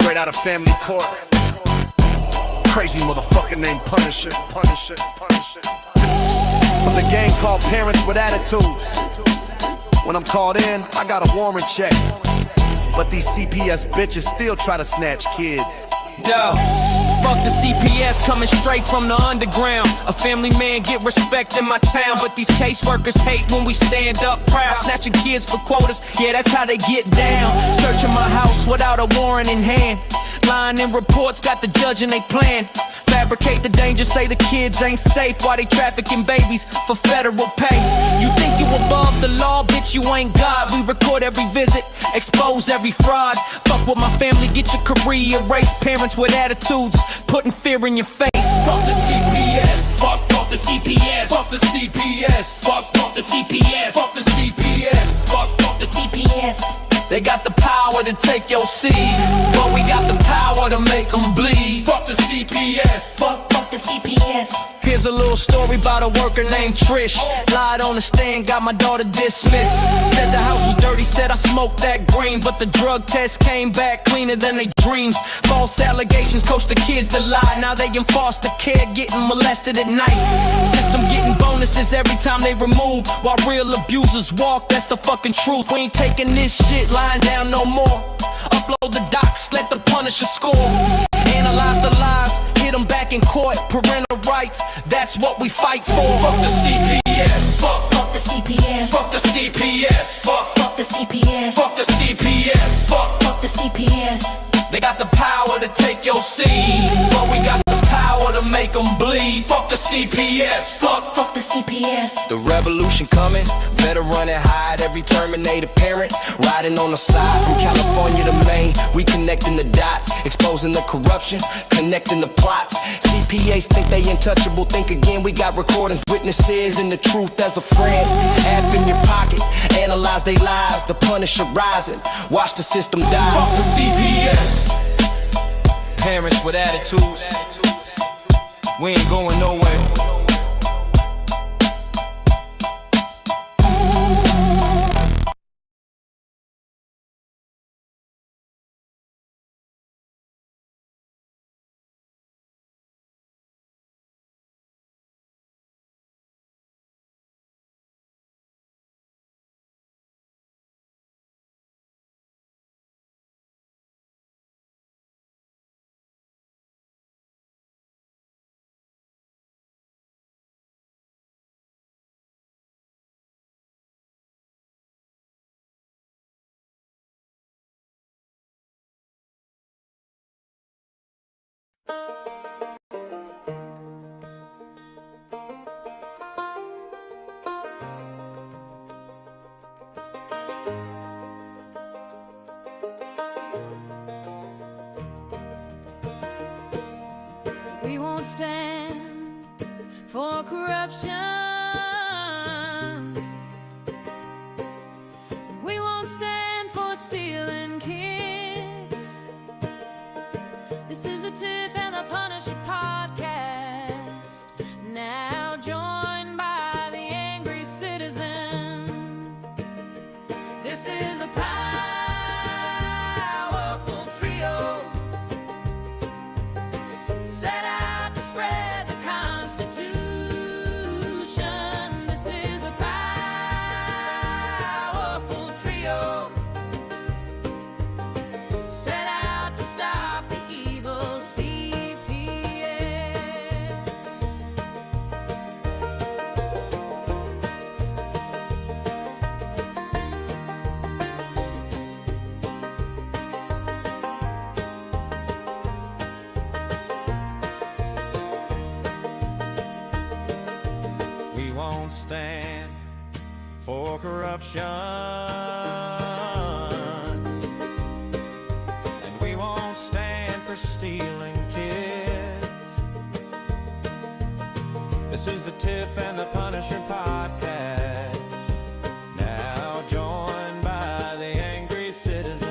straight out of family court. Crazy motherfucker named Punisher. From the gang called Parents with Attitudes. When I'm called in, I got a warrant check, but these CPS bitches still try to snatch kids. Yo, fuck the CPS coming straight from the underground. A family man get respect in my town, but these caseworkers hate when we stand up proud. Snatching kids for quotas, yeah, that's how they get down. Searching my house without a warrant in hand. Lying in reports, got the judge and they plan. Fabricate the danger, say the kids ain't safe while they trafficking babies for federal pay. You think you above the law, bitch, you ain't God. We record every visit, expose every fraud. Fuck with my family, get your career erased. Parents with attitudes, putting fear in your face. Fuck the CPS, fuck the CPS, fuck the CPS, fuck the CPS, fuck the CPS, fuck the CPS. They got the power to take your seed, but we got the power to make them bleed. Fuck the CPS, fuck the CPS. Here's a little story about a worker named Trish. Lied on the stand, got my daughter dismissed. Said the house was dirty, said I smoked that green, but the drug test came back cleaner than they dreams. False allegations coached the kids to lie. Now they in foster care, getting molested at night. System getting bonuses every time they remove, while real abusers walk, that's the fucking truth. We ain't taking this shit lying down no more. Upload the docs, let the Punisher score. Analyze the lies, hit them back in court. Parental rights, that's what we fight for. Fuck the CPS, fuck the CPS, fuck the CPS, fuck the CPS, fuck the CPS, fuck the CPS. They got the power to take your seed, but we got the power to make them bleed. Fuck the CPS, fuck the CPS. The revolution coming, better run and hide. Every Terminator parent riding on the side. From California to Maine, we connecting the dots, exposing the corruption, connecting the plots. CPAs think they untouchable, think again. We got recordings, witnesses, and the truth as a friend. App in your pocket, analyze they lives. The Punisher rising, watch the system die. Fuck the CPS. Parents with attitudes, we ain't going nowhere. We won't stand for corruption. We won't stand for stealing kids. This is the Tiff and the Punisher podcast, now joined by the angry citizen. This is a powerful trio, set out to spread the Constitution. This is a powerful trio, set out to stop the evil CPS. We won't stand for corruption, and we won't stand for stealing kids. This is the Tiff and the Punisher podcast, now joined by the angry citizen.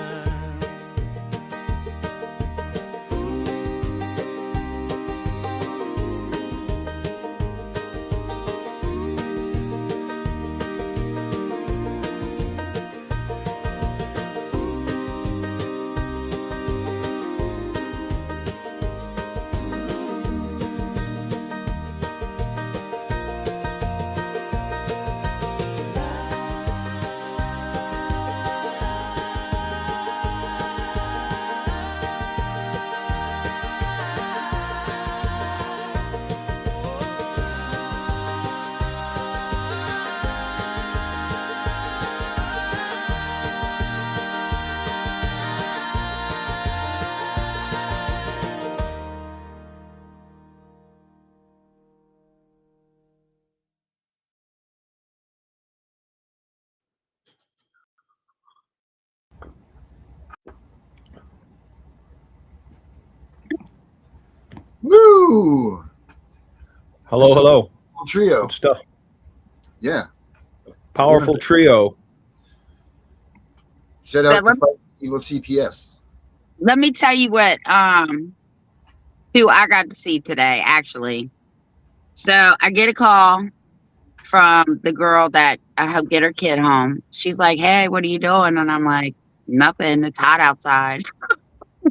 Ooh, Hello, hello. trio. Good stuff. Yeah. Powerful trio. Set So out to fight evil CPS. let me tell you what who I got to see today, actually. So I get a call from the girl that I helped get her kid home. She's like, "Hey, what are you doing?" And I'm like, "Nothing. It's hot outside."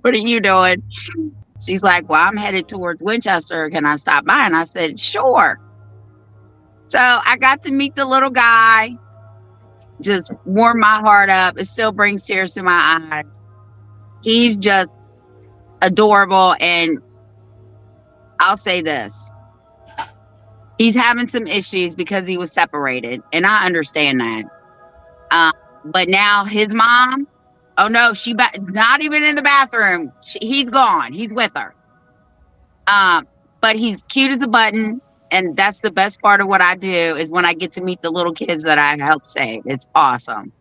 "What are you doing?" She's like, "Well, I'm headed towards Winchester. Can I stop by?" And I said, "Sure." So I got to meet the little guy. Just warmed my heart up. It still brings tears to my eyes. He's just adorable. And I'll say this. He's having some issues because he was separated. And I understand that. But now his mom, oh no, not even in the bathroom. He's gone. He's with her. But he's cute as a button. And that's the best part of what I do is when I get to meet the little kids that I help save. It's awesome.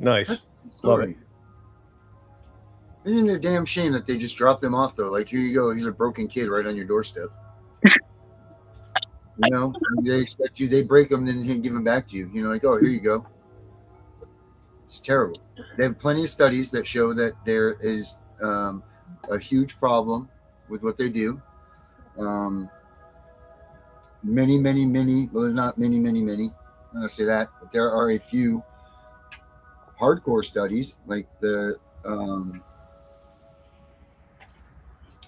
Nice. That's a good Love story. it. Isn't it a damn shame that they just drop them off though? Like, here you go, here's a broken kid right on your doorstep. You know, they expect you, they break them, then they give them back to you. You know, like, oh, here you go. It's terrible. They have plenty of studies that show that there is a huge problem with what they do. Many, well, there's not many. I'm not gonna say that, but there are a few hardcore studies, like the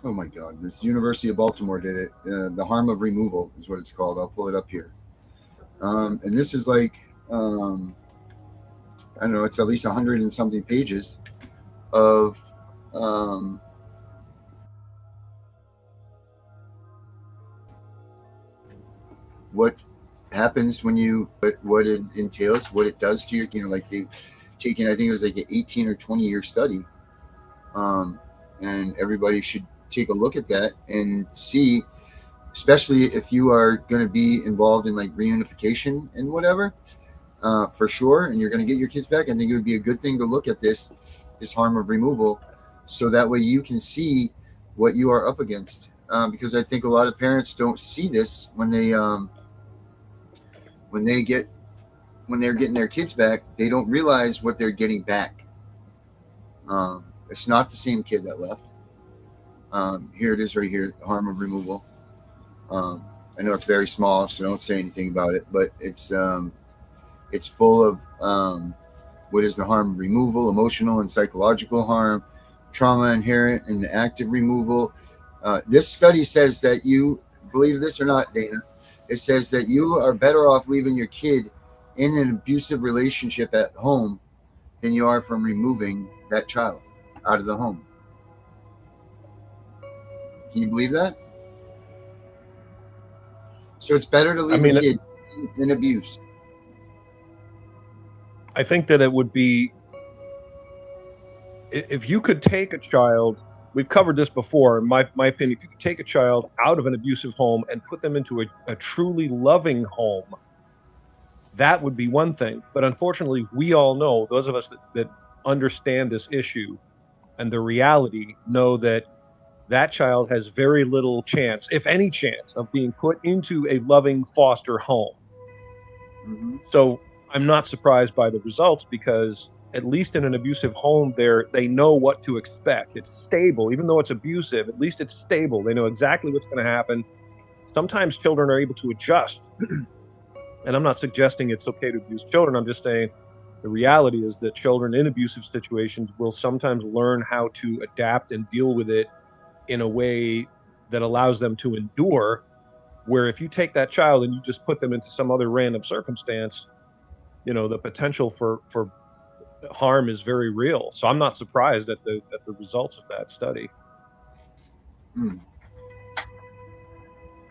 oh my God, this University of Baltimore did it. The harm of removal is what it's called. I'll pull it up here. And this is like, I don't know, it's at least 100 and something pages of what happens when you, what it entails, what it does to you. You know, like they've taken, I think it was like an 18 or 20-year study. And everybody should take a look at that and see, especially if you are going to be involved in like reunification and whatever, for sure, and you're going to get your kids back. I think it would be a good thing to look at this harm of removal, so that way you can see what you are up against. Because I think a lot of parents don't see this when they're getting their kids back. They don't realize what they're getting back. It's not the same kid that left. Here it is right here, harm of removal. I know it's very small, so don't say anything about it, but it's full of what is the harm of removal, emotional and psychological harm, trauma inherent in the act of removal. This study says that, you believe this or not, Dana, it says that you are better off leaving your kid in an abusive relationship at home than you are from removing that child out of the home. Can you believe that? So it's better to leave a kid in abuse. I think that it would be, if you could take a child, we've covered this before, in my opinion, if you could take a child out of an abusive home and put them into a truly loving home, that would be one thing. But unfortunately, we all know, those of us that understand this issue and the reality, know that that child has very little chance, if any chance, of being put into a loving foster home. Mm-hmm. So I'm not surprised by the results, because at least in an abusive home, they know what to expect. It's stable. Even though it's abusive, at least it's stable. They know exactly what's going to happen. Sometimes children are able to adjust. And I'm not suggesting it's okay to abuse children. I'm just saying the reality is that children in abusive situations will sometimes learn how to adapt and deal with it in a way that allows them to endure, where if you take that child and you just put them into some other random circumstance, you know, the potential for harm is very real. So I'm not surprised at the results of that study.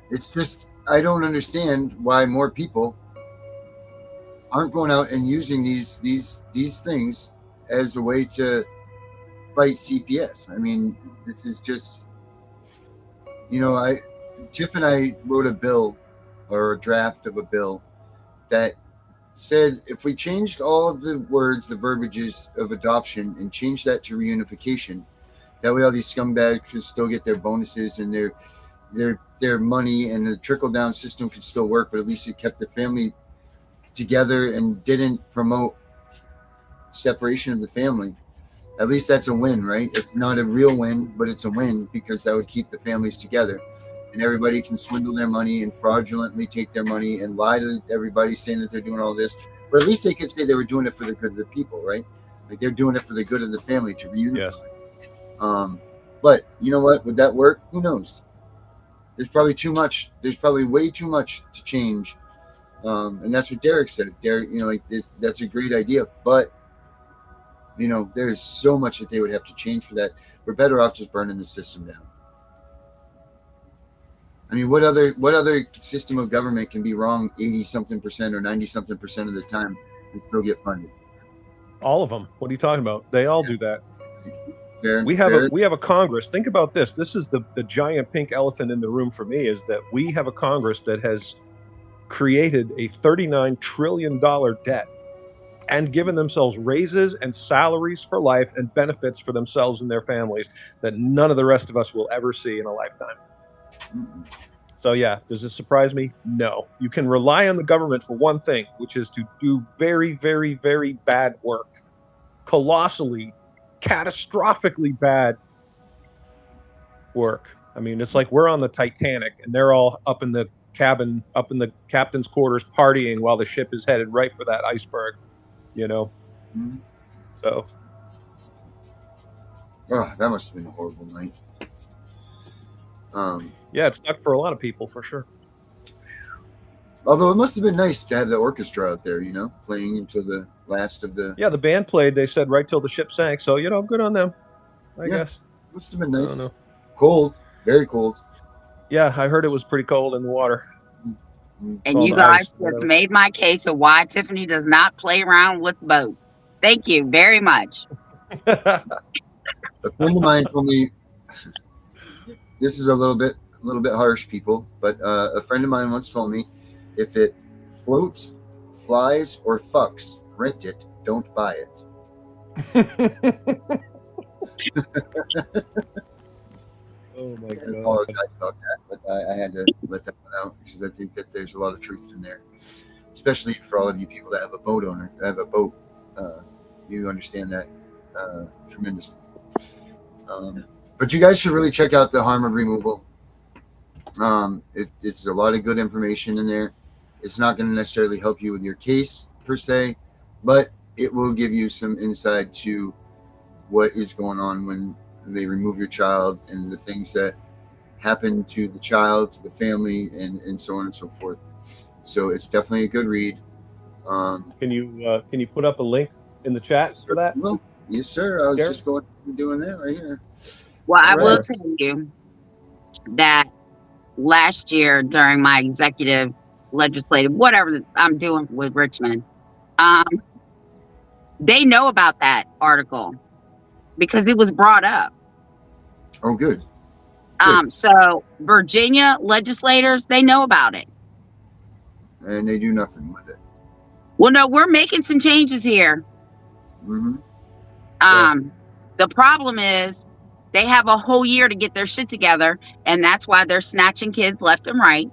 It's just, I don't understand why more people aren't going out and using these things as a way to fight CPS. I mean, this is just, you know, Tiff and I wrote a bill, or a draft of a bill, that said if we changed all of the words, the verbiages of adoption, and changed that to reunification, That way all these scumbags can still get their bonuses and their money, and the trickle down system could still work, but at least it kept the family together and didn't promote separation of the family. At least that's a win, right? It's not a real win, but it's a win because that would keep the families together, and everybody can swindle their money and fraudulently take their money and lie to everybody saying that they're doing all this. But at least they could say they were doing it for the good of the people, right? Like they're doing it for the good of the family to reunify. Yes. But you know what? Would that work? Who knows? There's probably too much. There's probably way too much to change. And that's what Derek said. Derek, like this, that's a great idea. But, there's so much that they would have to change for that. We're better off just burning the system down. I mean, what other system of government can be wrong 80-something% or 90-something% of the time and still get funded? All of them. What are you talking about? They all do that. Fair, we have a Congress. Think about this. This is the giant pink elephant in the room for me, is that we have a Congress that has created a $39 trillion debt and given themselves raises and salaries for life and benefits for themselves and their families that none of the rest of us will ever see in a lifetime. So yeah, does this surprise me? No. You can rely on the government for one thing, which is to do very, very, very bad work. Colossally, catastrophically bad work. I mean, it's like we're on the Titanic and they're all up in the cabin, up in the captain's quarters partying while the ship is headed right for that iceberg, So. Oh, that must have been a horrible night. Yeah, it sucked for a lot of people, for sure. Although it must have been nice to have the orchestra out there, playing until the last of the... Yeah, the band played, they said, right till the ship sank. So, good on them, I guess. Must have been nice. I don't know. Cold. Very cold. Yeah, I heard it was pretty cold in the water. And you guys just made my case of why Tiffany does not play around with boats. Thank you very much. A friend of mine told me, this is a little bit harsh, people, but a friend of mine once told me, if it floats, flies, or fucks, rent it, don't buy it. Oh my God. I apologize about that, but I had to let that one out because I think that there's a lot of truth in there, especially for all of you people that have a boat owner, that have a boat. You understand that tremendously. But you guys should really check out the harm of removal. It's a lot of good information in there. It's not going to necessarily help you with your case per se, but it will give you some insight to what is going on when they remove your child and the things that happen to the child, to the family, and so on and so forth. So it's definitely a good read. Can you put up a link in the chat for that? Well, yes, sir. I was just doing that right here. Well, I will tell you that last year during my executive, legislative, whatever I'm doing with Richmond, they know about that article because it was brought up. Oh, good. So Virginia legislators, they know about it. And they do nothing with it. Well, no, we're making some changes here. Mm-hmm. The problem is they have a whole year to get their shit together, and that's why they're snatching kids left and right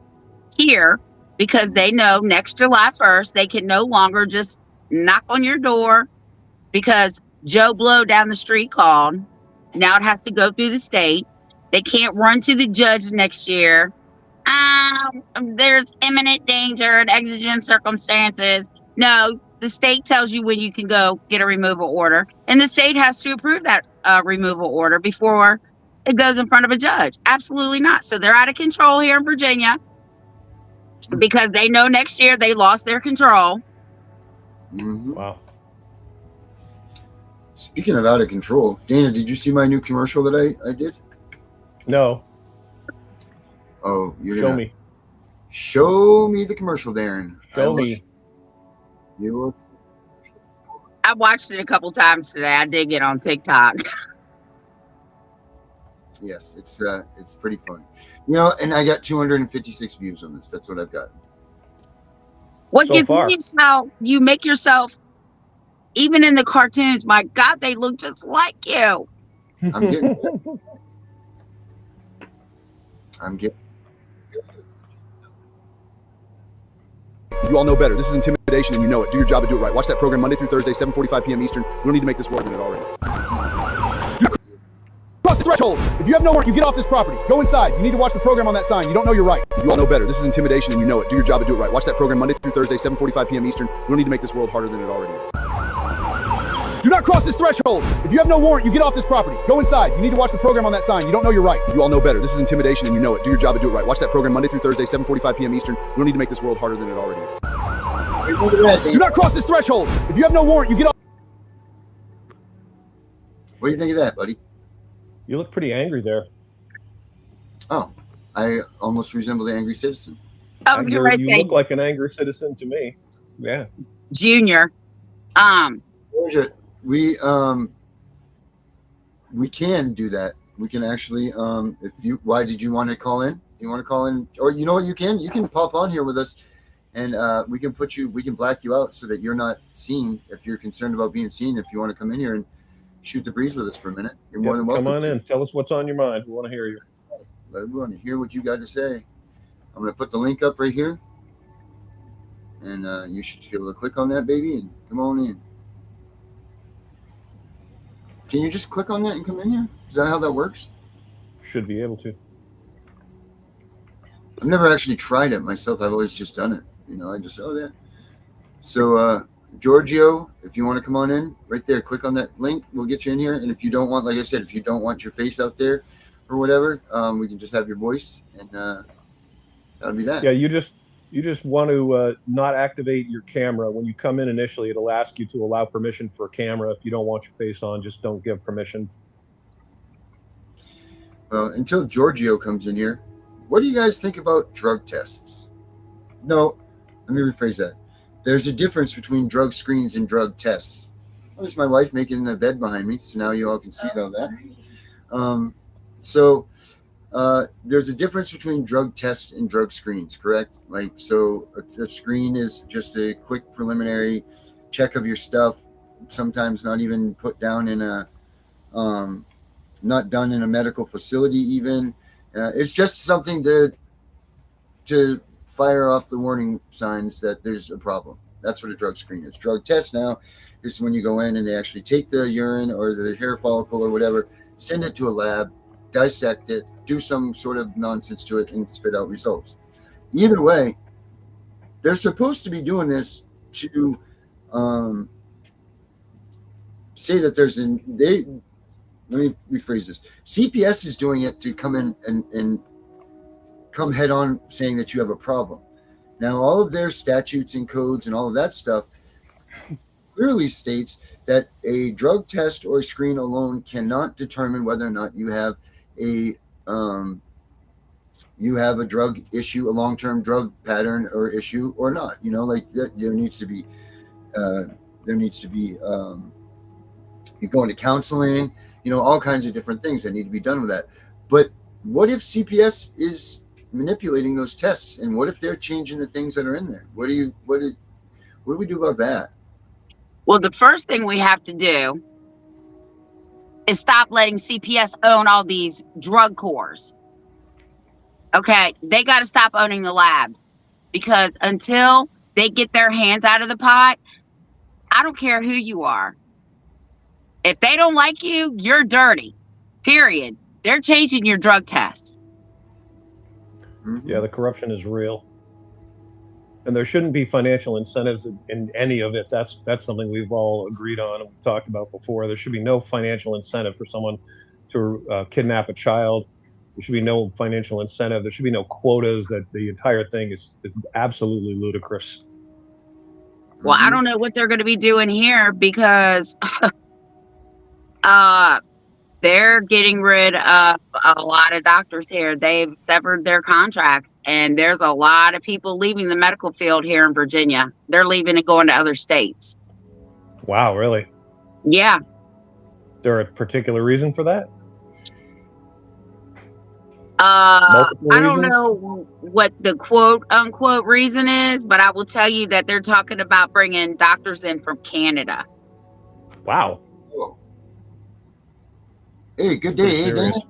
here, because they know next July 1st, they can no longer just knock on your door because Joe Blow down the street called. Now it has to go through the state. They can't run to the judge next year. There's imminent danger and exigent circumstances. No, the state tells you when you can go get a removal order, and the state has to approve that removal order before it goes in front of a judge. Absolutely not. So they're out of control here in Virginia because they know next year they lost their control. Mm-hmm. Wow. Speaking of out of control, Dana, did you see my new commercial that I did? No. Oh, you're Show gonna me. Show me the commercial, Darren. Show me. You will see. I watched it a couple times today. I did get on TikTok. Yes, it's pretty funny. And I got 256 views on this. That's what I've got. What So gets far. me is how you make yourself, even in the cartoons, my God, they look just like you. I'm getting. I'm getting. You all know better. This is intimidation, and you know it. Do your job and do it right. Watch that program Monday through Thursday, 7:45 p.m. Eastern. We don't need to make this work than it already is. Cross the threshold. If you have no warrant, you get off this property. Go inside. You need to watch the program on that sign. You don't know your rights. You all know better. This is intimidation, and you know it. Do your job and do it right. Watch that program Monday through Thursday, 7:45 p.m. Eastern. We don't need to make this world harder than it already is. Do not cross this threshold. If you have no warrant, you get off this property. Go inside. You need to watch the program on that sign. You don't know your rights. You all know better. This is intimidation, and you know it. Do your job and do it right. Watch that program Monday through Thursday, 7:45 p.m. Eastern. We don't need to make this world harder than it already is. Do not cross this threshold. If you have no warrant, you get off. What do you think of that, buddy? You look pretty angry there. Oh, I almost resemble the angry citizen. I was going to You say, look like an angry citizen to me. Yeah. Junior. Georgia, we can do that. We can actually, if you, why did you want to call in? You want to call in, or you know what, you can pop on here with us, and we can black you out so that you're not seen. If you're concerned about being seen, if you want to come in here and shoot the breeze with us for a minute, you're more than welcome. Come on in. Tell us what's on your mind. We want to hear you. We want to hear what you got to say. I'm going to put the link up right here, and you should be able to click on that, baby, and come on in. Can you just click on that and come in here? Is that how that works? Should be able to. I've never actually tried it myself. I've always just done it. You know, I just, oh, yeah. So, Giorgio, if you want to come on in, right there, click on that link. We'll get you in here. And if you don't want, like I said, if you don't want your face out there or whatever, we can just have your voice, and that'll be that. Yeah, you just want to not activate your camera. When you come in initially, it'll ask you to allow permission for a camera. If you don't want your face on, just don't give permission. Until Giorgio comes in here, what do you guys think about drug tests? No, let me rephrase that. There's a difference between drug screens and drug tests. Well, there's my wife making the bed behind me, so now you all can see all that. There's a difference between drug tests and drug screens, correct? Like, so a screen is just a quick preliminary check of your stuff, sometimes not even put down in a, not done in a medical facility even. It's just something to fire off the warning signs that there's a problem. That's what a drug screen is. Drug test now is when you go in and they actually take the urine or the hair follicle or whatever, send it to a lab, dissect it, do some sort of nonsense to it, and spit out results. Either way, they're supposed to be doing this to say that let me rephrase this. CPS is doing it to come in and come head on saying that you have a problem. Now, all of their statutes and codes and all of that stuff clearly states that a drug test or a screen alone cannot determine whether or not you have a drug issue, a long-term drug pattern or issue or not. You know, like there needs to be you go into counseling, you know, all kinds of different things that need to be done with that. But what if CPS is manipulating those tests, and what if they're changing the things that are in there? What do we do about that? Well, the first thing we have to do is stop letting CPS own all these drug cores. Okay, they got to stop owning the labs, because until they get their hands out of the pot, I don't care who you are. If they don't like you, you're dirty. Period. They're changing your drug tests. Yeah, the corruption is real. And there shouldn't be financial incentives in any of it. That's something we've all agreed on and we've talked about before. There should be no financial incentive for someone to kidnap a child. There should be no financial incentive. There should be no quotas. That the entire thing is absolutely ludicrous. Well, I don't know what they're going to be doing here, because they're getting rid of a lot of doctors here. They've severed their contracts, and there's a lot of people leaving the medical field here in Virginia. They're leaving and going to other states. Wow, really? Yeah. Is there a particular reason for that? I don't know what the quote unquote reason is, but I will tell you that they're talking about bringing doctors in from Canada. Wow. Hey, good Pretty day, hey, Dana. serious.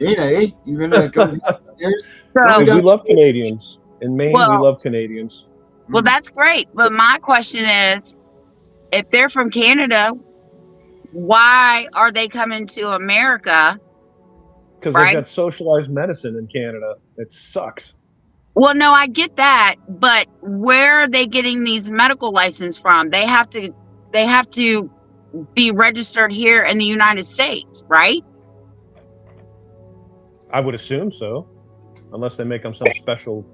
Dana, hey, you gonna come downstairs? So, Come Because we love downstairs. Canadians. In Maine, we well, love Canadians. well, that's great. But my question is, if they're from Canada, why are they coming to America? Because they've Right? got socialized medicine in Canada. It sucks. Well, no, I get that, but where are they getting these medical license from? They have to be registered here in the United States, right? I would assume so, unless they make them some special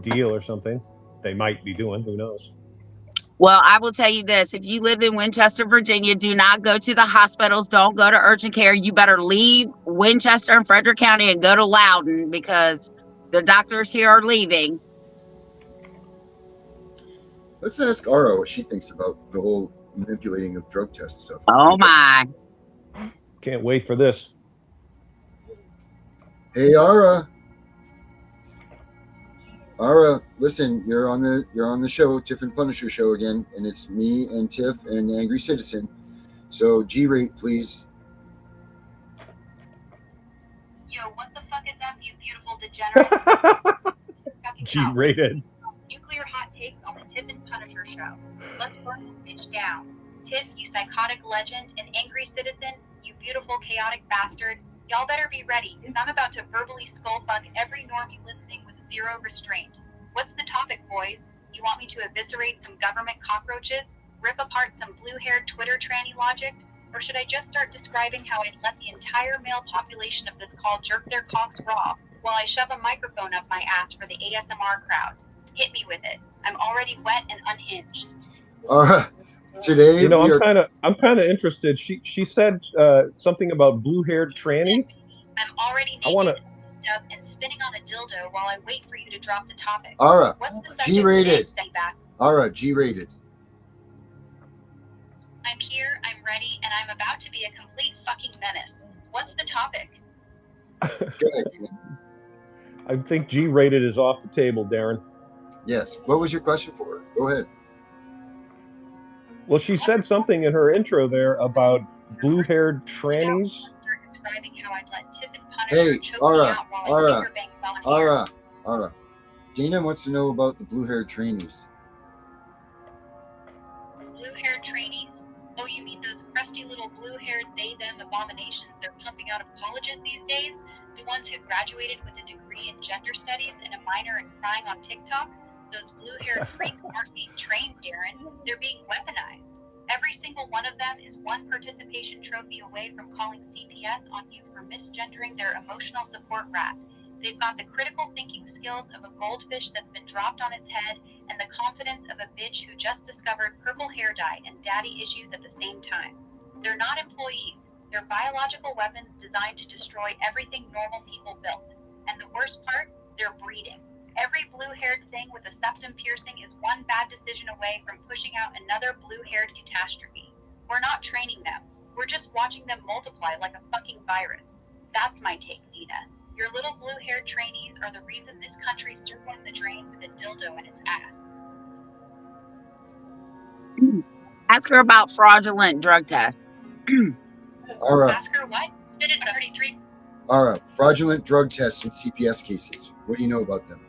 deal or something. They might be doing. Who knows? Well, I will tell you this. If you live in Winchester, Virginia, do not go to the hospitals. Don't go to urgent care. You better leave Winchester and Frederick County and go to Loudon because the doctors here are leaving. Let's ask Ara what she thinks about the whole manipulating of drug test stuff. Oh, my. Can't wait for this. Hey, Ara. Ara, listen, you're on the show, Tiff and Punisher show again, and it's me and Tiff and the Angry Citizen. So G-rate, please. Yo, what the fuck is up, you beautiful degenerates? G-rated. Nuclear hot takes on the Tiff and Punisher show. Let's burn this bitch down. Tiff, you psychotic legend, and Angry Citizen, you beautiful chaotic bastard. Y'all better be ready, because I'm about to verbally skullfuck every normie listening with zero restraint. What's the topic, boys? You want me to eviscerate some government cockroaches? Rip apart some blue-haired Twitter tranny logic? Or should I just start describing how I'd let the entire male population of this call jerk their cocks raw while I shove a microphone up my ass for the ASMR crowd? Hit me with it. I'm already wet and unhinged. Ara, today You know, we I'm kind of interested. She said something about blue-haired trannies. I'm already I want naked and spinning on a dildo while I wait for you to drop the topic. Ara, What's the subject G-rated. today, Setback? Ara, G-rated. I'm here, I'm ready, and I'm about to be a complete fucking menace. What's the topic? Good. I think G-rated is off the table, Darren. Yes. What was your question for her? Go ahead. Well, she said something in her intro there about blue-haired trannies. Start describing how I'd let Tiff and Punisher Hey, choke me Ara, out while I Ara, finger bangs on here. Ara. Dana wants to know about the blue-haired trainees. Blue-haired trainees? Oh, you mean those crusty little blue-haired they-them abominations they're pumping out of colleges these days? The ones who graduated with a degree in gender studies and a minor in crying on TikTok? Those blue-haired freaks aren't being trained, Darren. They're being weaponized. Every single one of them is one participation trophy away from calling CPS on you for misgendering their emotional support rat. They've got the critical thinking skills of a goldfish that's been dropped on its head and the confidence of a bitch who just discovered purple hair dye and daddy issues at the same time. They're not employees. They're biological weapons designed to destroy everything normal people built. And the worst part, they're breeding. Every blue-haired thing with a septum piercing is one bad decision away from pushing out another blue-haired catastrophe. We're not training them. We're just watching them multiply like a fucking virus. That's my take, Dina. Your little blue-haired trainees are the reason this country's circling the drain with a dildo in its ass. Ask her about fraudulent drug tests. Ara, Ask her what? Spit it 33. Ara, fraudulent drug tests in CPS cases. What do you know about them?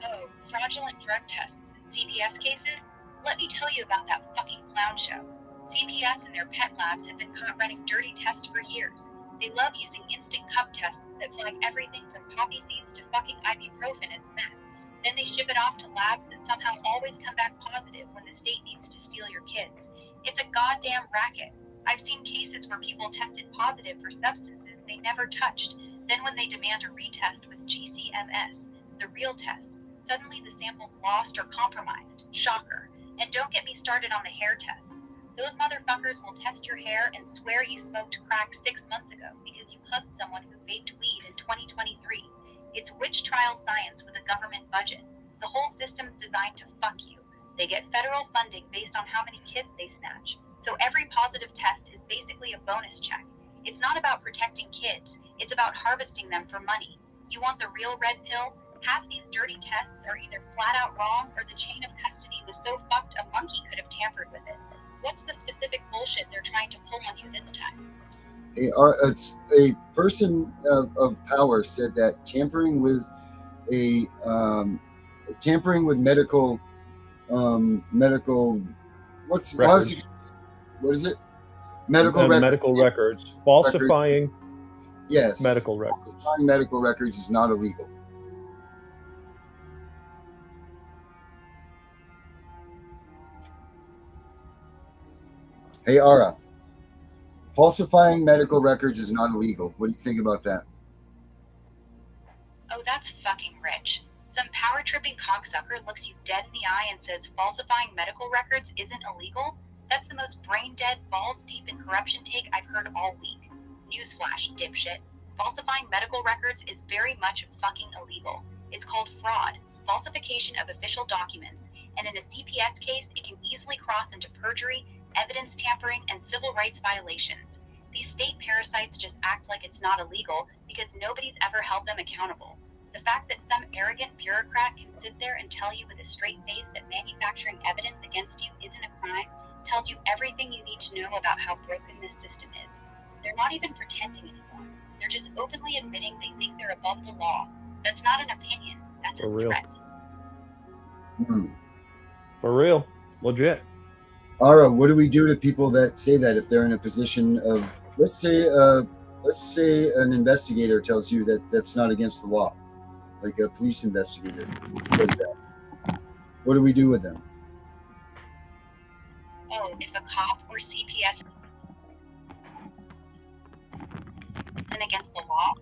Oh, fraudulent drug tests in CPS cases? Let me tell you about that fucking clown show. CPS and their pet labs have been caught running dirty tests for years. They love using instant cup tests that flag everything from poppy seeds to fucking ibuprofen as meth. Then they ship it off to labs that somehow always come back positive when the state needs to steal your kids. It's a goddamn racket. I've seen cases where people tested positive for substances they never touched. Then when they demand a retest with GCMS, the real test, suddenly the sample's lost or compromised. Shocker. And don't get me started on the hair tests. Those motherfuckers will test your hair and swear you smoked crack 6 months ago because you hugged someone who vaped weed in 2023. It's witch trial science with a government budget. The whole system's designed to fuck you. They get federal funding based on how many kids they snatch. So every positive test is basically a bonus check. It's not about protecting kids. It's about harvesting them for money. You want the real red pill? Half these dirty tests are either flat out wrong or the chain of custody was so fucked a monkey could have tampered with it. What's the specific bullshit they're trying to pull on you this time? It's a person of power said that tampering with medical Records. what is it? Medical records, falsifying yes, medical records. falsifying medical records is not illegal. Hey, Ara, falsifying medical records is not illegal. What do you think about that? Oh, that's fucking rich. Some power tripping cocksucker looks you dead in the eye and says falsifying medical records isn't illegal? That's the most brain dead, balls deep in corruption take I've heard all week. Newsflash, dipshit. Falsifying medical records is very much fucking illegal. It's called fraud, falsification of official documents, and in a CPS case, it can easily cross into perjury, evidence tampering, and civil rights violations. These state parasites just act like it's not illegal because nobody's ever held them accountable. The fact that some arrogant bureaucrat can sit there and tell you with a straight face that manufacturing evidence against you isn't a crime tells you everything you need to know about how broken this system is. They're not even pretending anymore. They're just openly admitting they think they're above the law. That's not an opinion. That's a threat. For real. Legit. Ara, what do we do to people that say that if they're in a position of, let's say an investigator tells you that that's not against the law, like a police investigator says that. What do we do with them? Oh, if a cop or CPS isn't against the law,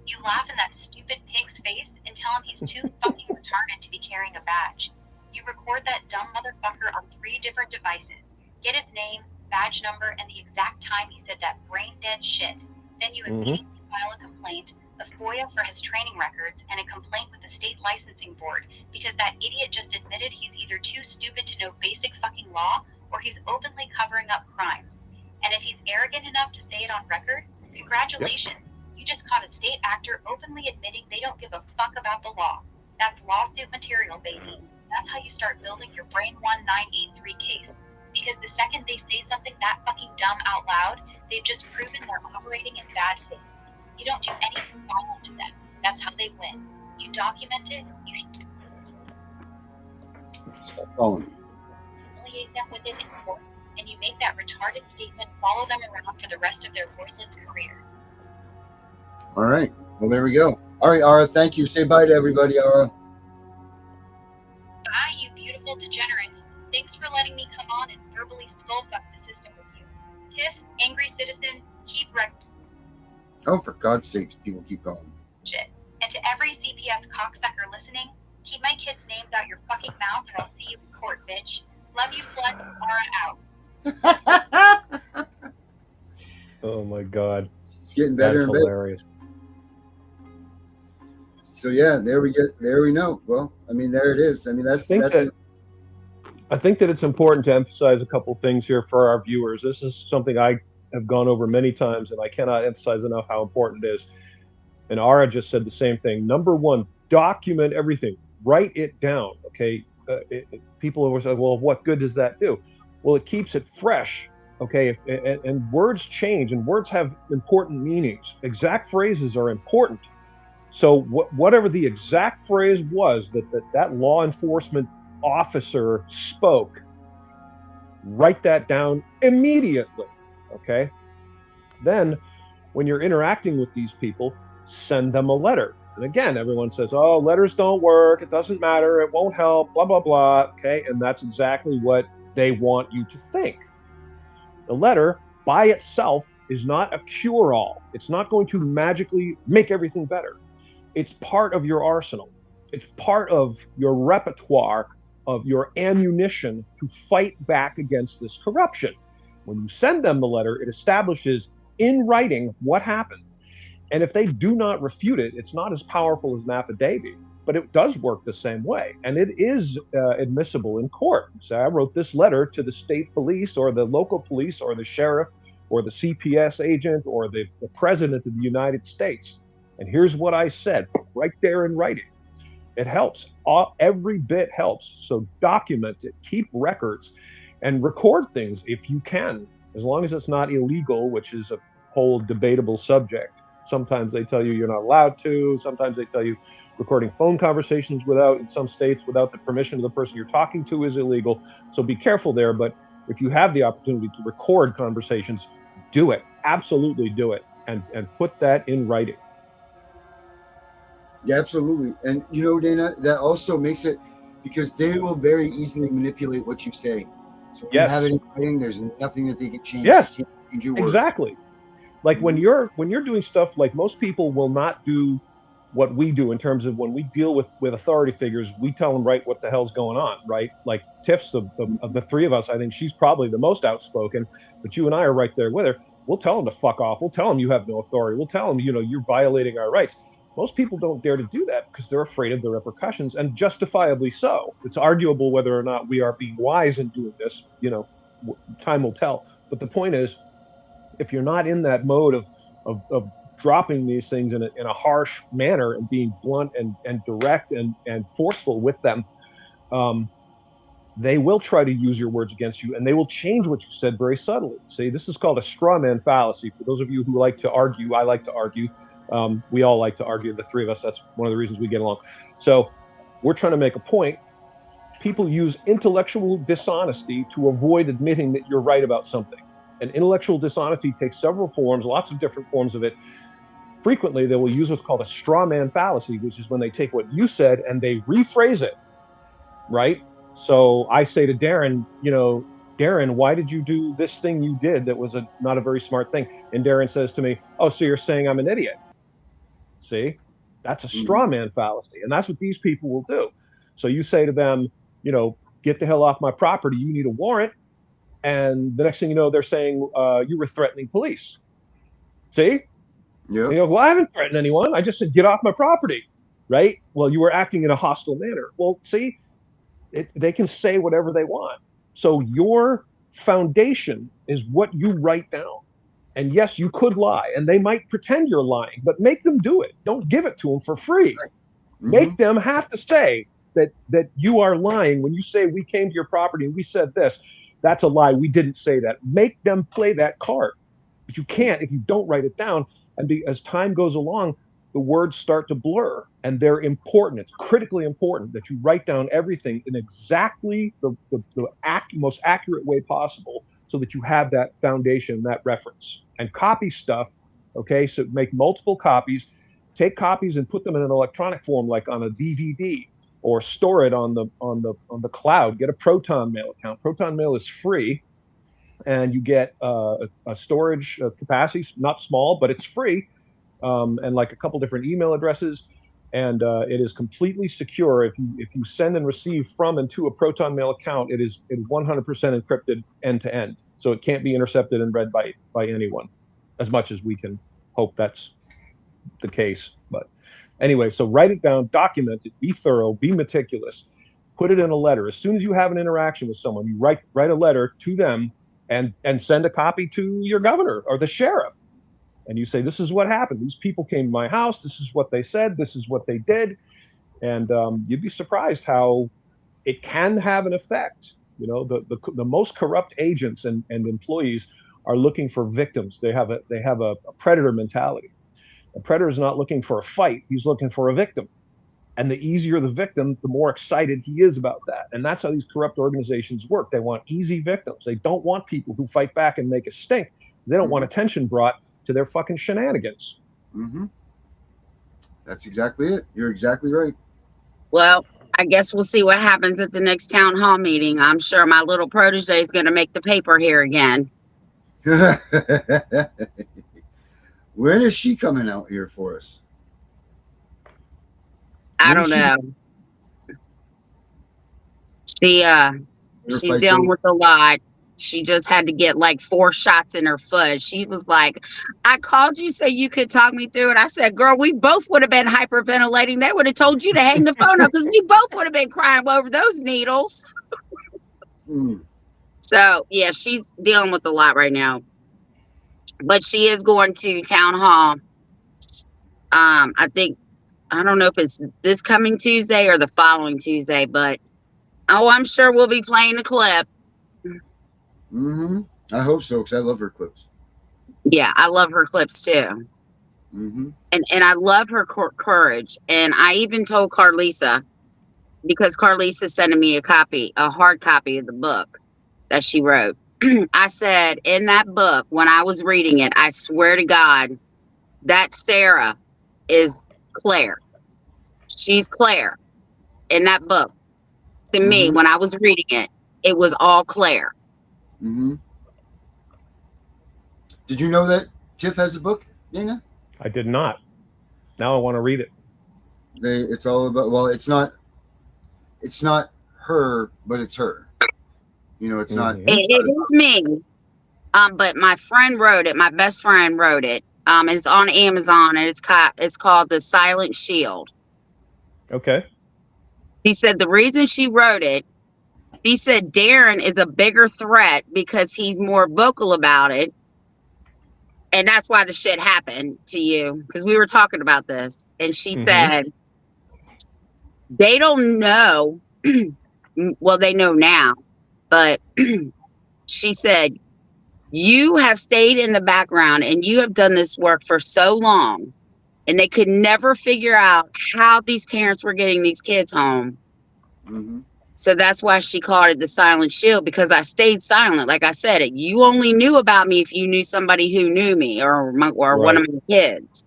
you laugh in that stupid pig's face and tell him he's too fucking retarded to be carrying a badge. You record that dumb motherfucker on 3 different devices, get his name, badge number, and the exact time he said that brain dead shit. Then you immediately file a complaint, a FOIA for his training records, and a complaint with the state licensing board because that idiot just admitted he's either too stupid to know basic fucking law or he's openly covering up crimes. And if he's arrogant enough to say it on record, congratulations. You just caught a state actor openly admitting they don't give a fuck about the law. That's lawsuit material, baby. That's how you start building your Brain 1983 case. Because the second they say something that fucking dumb out loud, they've just proven they're operating in bad faith. You don't do anything violent to them. That's how they win. You document it, you humiliate them with it in court, and you make that retarded statement follow them around for the rest of their worthless career. All right. Well, there we go. All right, Ara, thank you. Say bye to everybody, Ara. Bye, you beautiful degenerates. Thanks for letting me come on and verbally skullfuck the system with you. Tiff, angry citizen, keep wreck. Oh, for God's sakes, people keep going. Shit. And to every CPS cocksucker listening, keep my kids' names out your fucking mouth or I'll see you in court, bitch. Love you, sluts. Ara out. Oh my God. It's getting better and better. Hilarious. So yeah, there we know. Well, I mean, there it is. I mean, I think that it's important to emphasize a couple things here for our viewers. This is something I have gone over many times, and I cannot emphasize enough how important it is. And Ara just said the same thing. Number one, document everything. Write it down, okay? People always say, well, what good does that do? Well, it keeps it fresh, okay? And words change, and words have important meanings. Exact phrases are important. So whatever the exact phrase was that law enforcement officer spoke, write that down immediately, okay? Then when you're interacting with these people, send them a letter. And again, everyone says, oh, letters don't work, it doesn't matter, it won't help, blah, blah, blah, okay? And that's exactly what they want you to think. The letter by itself is not a cure-all. It's not going to magically make everything better. It's part of your arsenal. It's part of your repertoire of your ammunition to fight back against this corruption. When you send them the letter, it establishes in writing what happened. And if they do not refute it, it's not as powerful as an affidavit, but it does work the same way. And it is admissible in court. So I wrote this letter to the state police or the local police or the sheriff or the CPS agent or the president of the United States. And here's what I said right there in writing. It helps. Every bit helps. So document it, keep records, and record things if you can, as long as it's not illegal, which is a whole debatable subject. Sometimes they tell you you're not allowed to. Sometimes they tell you recording phone conversations in some states, without the permission of the person you're talking to is illegal. So be careful there. But if you have the opportunity to record conversations, do it. Absolutely do it. And put that in writing. Yeah, absolutely. And you know, Dana, that also makes it, because they will very easily manipulate what you say. So when you have it in writing, there's nothing that they can change. Yes, they can't change your words. exactly. Like when you're doing stuff, like most people will not do what we do in terms of when we deal with authority figures, we tell them right what the hell's going on, right? Like Tiff's of the three of us, I think she's probably the most outspoken, but you and I are right there with her. We'll tell them to fuck off. We'll tell them you have no authority. We'll tell them, you're violating our rights. Most people don't dare to do that because they're afraid of the repercussions, and justifiably so. It's arguable whether or not we are being wise in doing this. Time will tell. But the point is, if you're not in that mode of dropping these things in a harsh manner and being blunt and direct and forceful with them, they will try to use your words against you, and they will change what you said very subtly. See, this is called a straw man fallacy. For those of you who like to argue, I like to argue. We all like to argue, the three of us. That's one of the reasons we get along. So we're trying to make a point. People use intellectual dishonesty to avoid admitting that you're right about something. And intellectual dishonesty takes several forms, lots of different forms of it. Frequently, they will use what's called a straw man fallacy, which is when they take what you said and they rephrase it, right? So I say to Darren, Darren, why did you do this thing you did that was not a very smart thing? And Darren says to me, oh, so you're saying I'm an idiot? See, that's a straw man fallacy. And that's what these people will do. So you say to them, get the hell off my property. You need a warrant. And the next thing you know, they're saying you were threatening police. See? Yeah. Well, I haven't threatened anyone. I just said, get off my property. Right? Well, you were acting in a hostile manner. Well, see, they can say whatever they want. So your foundation is what you write down. And yes, you could lie, and they might pretend you're lying, but make them do it. Don't give it to them for free. Mm-hmm. Make them have to say that you are lying when you say we came to your property and we said this. That's a lie. We didn't say that. Make them play that card. But you can't if you don't write it down. And as time goes along, the words start to blur, and they're important. It's critically important that you write down everything in exactly the most accurate way possible, so that you have that foundation, that reference. And copy stuff, okay? So make multiple copies. Take copies and put them in an electronic form, like on a DVD, or store it on the cloud. Get a Proton Mail account. Proton Mail is free, and you get a storage capacity, not small, but it's free, and like a couple different email addresses, and it is completely secure. If you send and receive from and to a Proton Mail account, it is 100% encrypted end to end, so it can't be intercepted and read by anyone, as much as we can hope that's the case. But anyway, so write it down, document it, be thorough, be meticulous, put it in a letter. As soon as you have an interaction with someone, you write a letter to them and send a copy to your governor or the sheriff. And you say, this is what happened. These people came to my house. This is what they said. This is what they did. And you'd be surprised how it can have an effect. The most corrupt agents and employees are looking for victims. They have a predator mentality. A predator is not looking for a fight. He's looking for a victim. And the easier the victim, the more excited he is about that. And that's how these corrupt organizations work. They want easy victims. They don't want people who fight back and make a stink. They don't want attention brought to their fucking shenanigans. Mm-hmm. That's exactly it. You're exactly right. Well, I guess we'll see what happens at the next town hall meeting. I'm sure my little protege is going to make the paper here again. When is she coming out here for us? I don't know. She's dealing with a lot. She just had to get like 4 shots in her foot. She was like, I called you so you could talk me through it. I said, girl, we both would have been hyperventilating. They would have told you to hang the phone up because we both would have been crying over those needles. So, yeah, she's dealing with a lot right now. But she is going to town hall. I don't know if it's this coming Tuesday or the following Tuesday, but I'm sure we'll be playing the clip. I hope so, because I love her clips. Yeah, I love her clips too. Mm-hmm. And I love her courage. And I even told Carlisa, because Carlisa sending me a hard copy of the book that she wrote. I said in that book, when I was reading it, I swear to God, that Sarah is Claire. She's Claire in that book. To me, Mm-hmm. when I was reading it, it was all Claire. Mm-hmm. Did you know that Tiff has a book, Dana? I did not. Now I want to read it. It's all about. Well, it's not her, but it's her. You know, it's not. Mhm. It is me. But my friend wrote it. My best friend wrote it. And it's on Amazon, and it's called The Silent Shield. Okay. He said the reason she wrote it, he said Darren is a bigger threat because he's more vocal about it. And that's why the shit happened to you. Because we were talking about this. And she said, they don't know. Well, they know now. But she said, you have stayed in the background and you have done this work for so long. And they could never figure out how these parents were getting these kids home. Mm-hmm. So that's why she called it the silent shield, because I stayed silent. Like I said, you only knew about me if you knew somebody who knew me or one of my kids.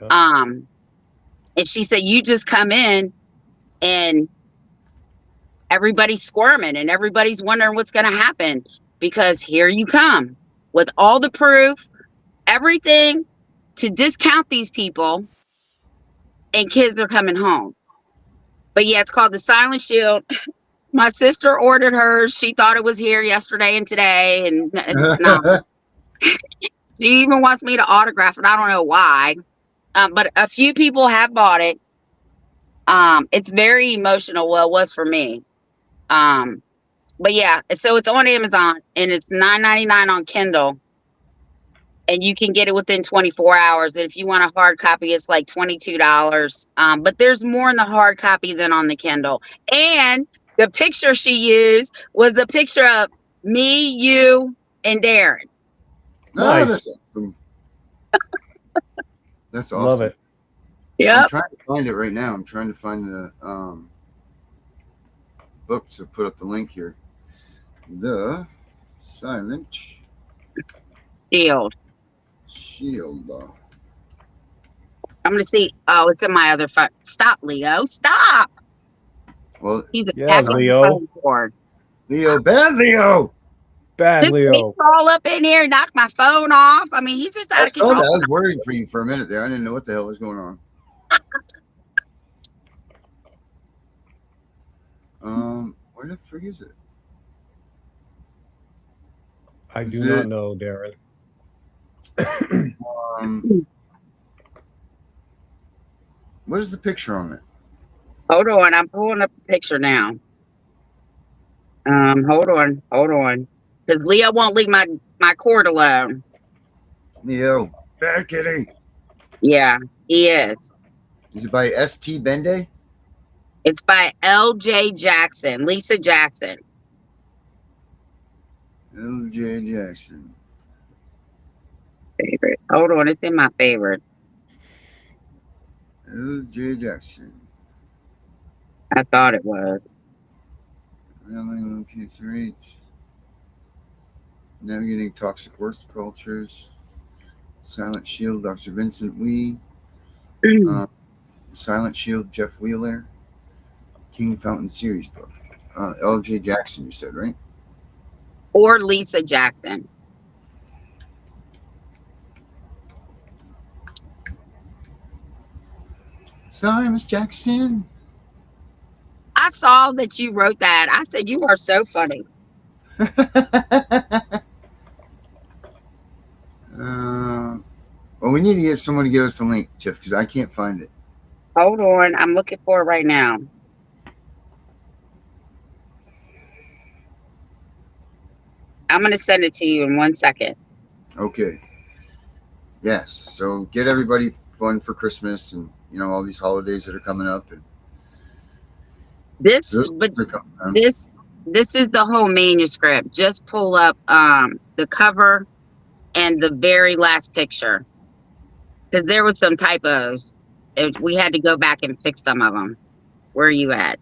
Yeah. And she said, you just come in and everybody's squirming and everybody's wondering what's going to happen, because here you come with all the proof, everything to discount these people, and kids are coming home. But yeah, it's called the silent shield. My sister ordered hers. She thought it was here yesterday and today, and it's not. She even wants me to autograph it. I don't know why. But a few people have bought it. It's very emotional. Well, it was for me. But yeah, so it's on Amazon and it's $9.99 on Kindle. And you can get it within 24 hours. And if you want a hard copy, it's like $22. But there's more in the hard copy than on the Kindle. And the picture she used was a picture of me, you, and Darren. Nice. That's awesome. That's awesome. Love it. Yep. I'm trying to find it right now. I'm trying to find the book to put up the link here. The Silent Shield. I'm going to see. Oh, it's in my other phone. Stop, Leo. Stop. Well, He's attacking Leo. Leo, bad Leo. Bad Leo. He's all up in here and knock my phone off. I mean, he's just out of control. I was worried for you for a minute there. I didn't know what the hell was going on. Where the frig is it? I do not know, Darren. What is the picture on it? Hold on, I'm pulling up the picture now. Hold on. Because Leo won't leave my cord alone. Leo, bad kitty. Yeah, he is. Is it by S.T. Bende? It's by L.J. Jackson, Lisa Jackson. L.J. Jackson. Favorite. Hold on, it's in my favorite. L.J. Jackson. I thought it was. Really locates rates. Navigating toxic worst cultures. Silent Shield, Dr. Vincent Wee. Silent Shield, Jeff Wheeler. King Fountain series book. L.J. Jackson, you said, right? Or Lisa Jackson. Sorry, Miss Jackson. I saw that you wrote that. I said, you are so funny. Well, we need to get someone to give us a link, Tiff, because I can't find it. Hold on. I'm looking for it right now. I'm going to send it to you in 1 second. Okay. Yes. So get everybody fun for Christmas and, you know, all these holidays that are coming up. And this is the whole manuscript. Just pull up the cover and the very last picture. Because there was some typos. We had to go back and fix some of them. Where are you at?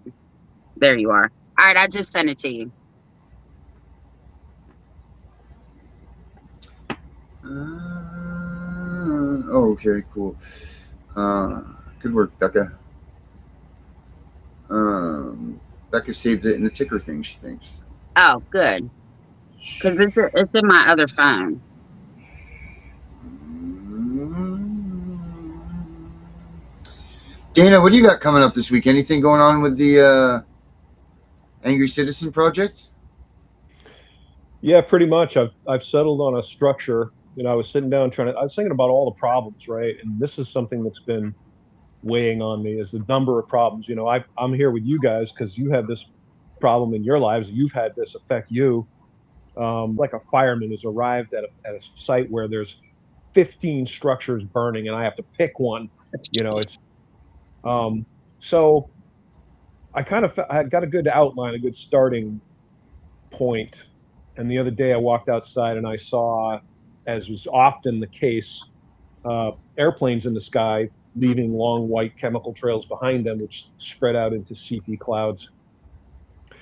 There you are. All right, I just sent it to you. Okay, cool. Good work, Becca. Becca saved it in the ticker thing, she thinks. Oh, good. Because it's in my other phone. Dana, what do you got coming up this week? Anything going on with the Angry Citizen Project? Yeah, pretty much. I've settled on a structure. I was sitting down I was thinking about all the problems, right? And this is something that's been weighing on me, is the number of problems. I'm here with you guys because you have this problem in your lives. You've had this affect you. Like a fireman has arrived at a site where there's 15 structures burning, and I have to pick one. It's so I got a good outline, a good starting point. And the other day I walked outside and I saw, as was often the case, airplanes in the sky leaving long white chemical trails behind them, which spread out into CP clouds.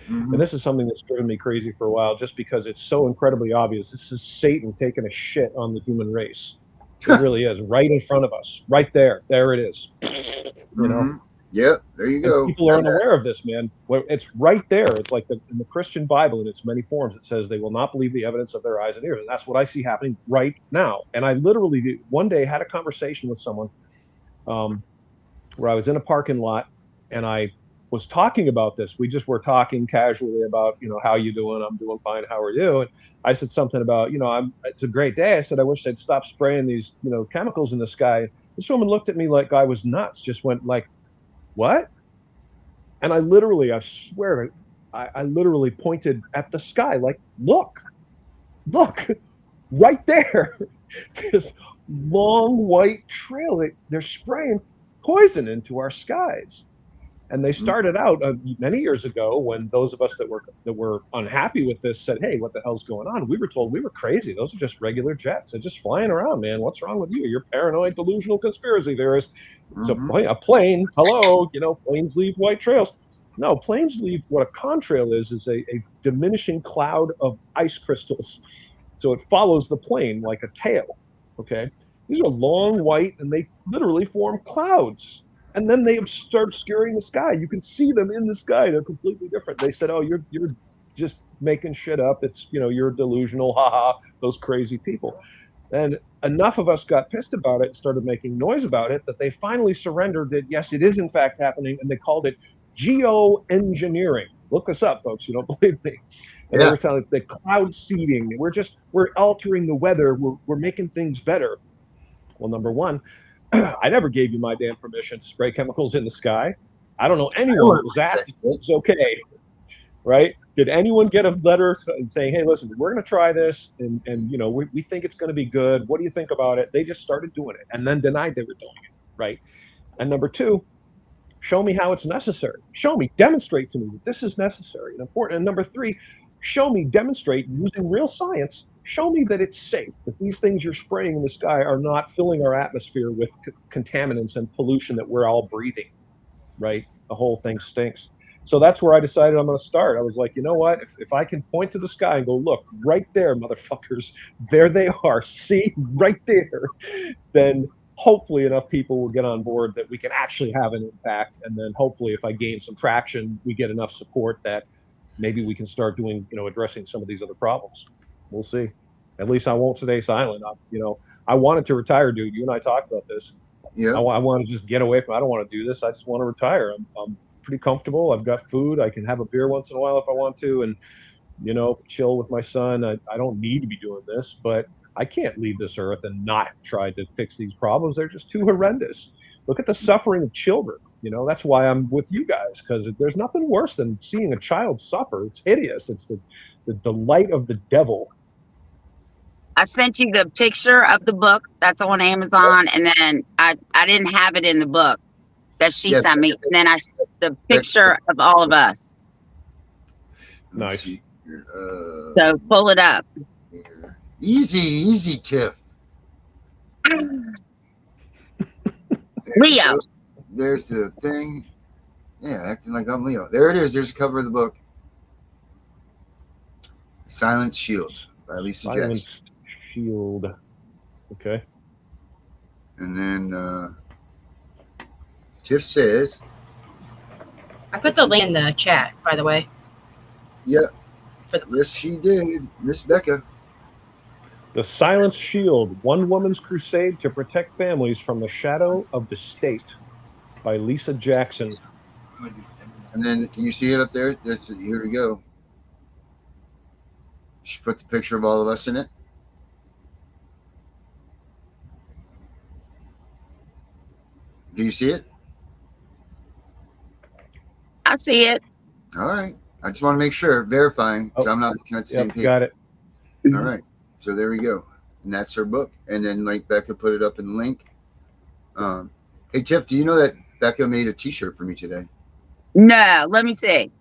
Mm-hmm. And this is something that's driven me crazy for a while, just because it's so incredibly obvious. This is Satan taking a shit on the human race. It really is, right in front of us, right there. There it is. Yep, there you go. And people are unaware of this, man. Well, it's right there. It's like in the Christian Bible, in its many forms, it says they will not believe the evidence of their eyes and ears. And that's what I see happening right now. And I literally one day had a conversation with someone where I was in a parking lot and I was talking about this. We just were talking casually about, how you doing? I'm doing fine. How are you? And I said something about, it's a great day. I said, I wish they'd stop spraying these, chemicals in the sky. This woman looked at me like I was nuts, just went like, what? And I swear, I literally pointed at the sky, like, look, right there. This long white trail. They're spraying poison into our skies. And they started out many years ago when those of us that were unhappy with this said, hey, what the hell's going on? We were told we were crazy. Those are just regular jets. They're just flying around, man. What's wrong with you? You're paranoid, delusional conspiracy theorist. So a plane, hello, planes leave white trails. No, planes leave, what a contrail is a diminishing cloud of ice crystals. So it follows the plane like a tail, okay? These are long white, and they literally form clouds. And then they start obscuring the sky. You can see them in the sky. They're completely different. They said, oh, you're just making shit up. It's, you're delusional. Ha. Those crazy people. And enough of us got pissed about it and started making noise about it that they finally surrendered that, yes, it is in fact happening. And they called it geoengineering. Look this up, folks. You don't believe me. And they were telling the cloud seeding. We're altering the weather. We're making things better. Well, number one, I never gave you my damn permission to spray chemicals in the sky. I don't know anyone that was asked if it's okay, right? Did anyone get a letter saying, hey, listen, we're going to try this, and we think it's going to be good. What do you think about it? They just started doing it and then denied they were doing it, right? And number two, show me how it's necessary. Show me, demonstrate to me that this is necessary and important. And number three, show me, demonstrate using real science. Show me that it's safe, that these things you're spraying in the sky are not filling our atmosphere with contaminants and pollution that we're all breathing, right? The whole thing stinks. So that's where I decided I'm going to start. I was like, you know what? If I can point to the sky and go, look, right there, motherfuckers, there they are. See, right there. Then hopefully enough people will get on board that we can actually have an impact. And then hopefully if I gain some traction, we get enough support that maybe we can start doing, addressing some of these other problems. We'll see. At least I won't stay silent. I wanted to retire, dude. You and I talked about this. Yeah. I want to just get away from. I don't want to do this. I just want to retire. I'm pretty comfortable. I've got food. I can have a beer once in a while if I want to, and chill with my son. I don't need to be doing this, but I can't leave this earth and not try to fix these problems. They're just too horrendous. Look at the suffering of children. That's why I'm with you guys, because there's nothing worse than seeing a child suffer. It's hideous. It's the delight of the devil. I sent you the picture of the book that's on Amazon, and then I didn't have it in the book that she sent me, and then I sent the picture of all of us. Nice. So pull it up. Easy, Tiff. Leo. So, there's the thing. Yeah, acting like I'm Leo. There it is. There's the cover of the book. Silent Shield by Lisa Jackson. Silenced Shield. Okay. And then Tiff says, I put the link in the chat, by the way. yeah, yes, she did. Miss Becca. The Silent Shield, One Woman's Crusade to Protect Families from the Shadow of the State by Lisa Jackson. And then, can you see it up there? Here we go. She puts a picture of all of us in it. Do you see it? I see it. All right. I just want to make sure, verifying, because I'm not looking at the same page. Got it. All right. So there we go. And that's her book. And then, like, Becca put it up in the link. Hey, Tiff, do you know that Becca made a t-shirt for me today? No, let me see.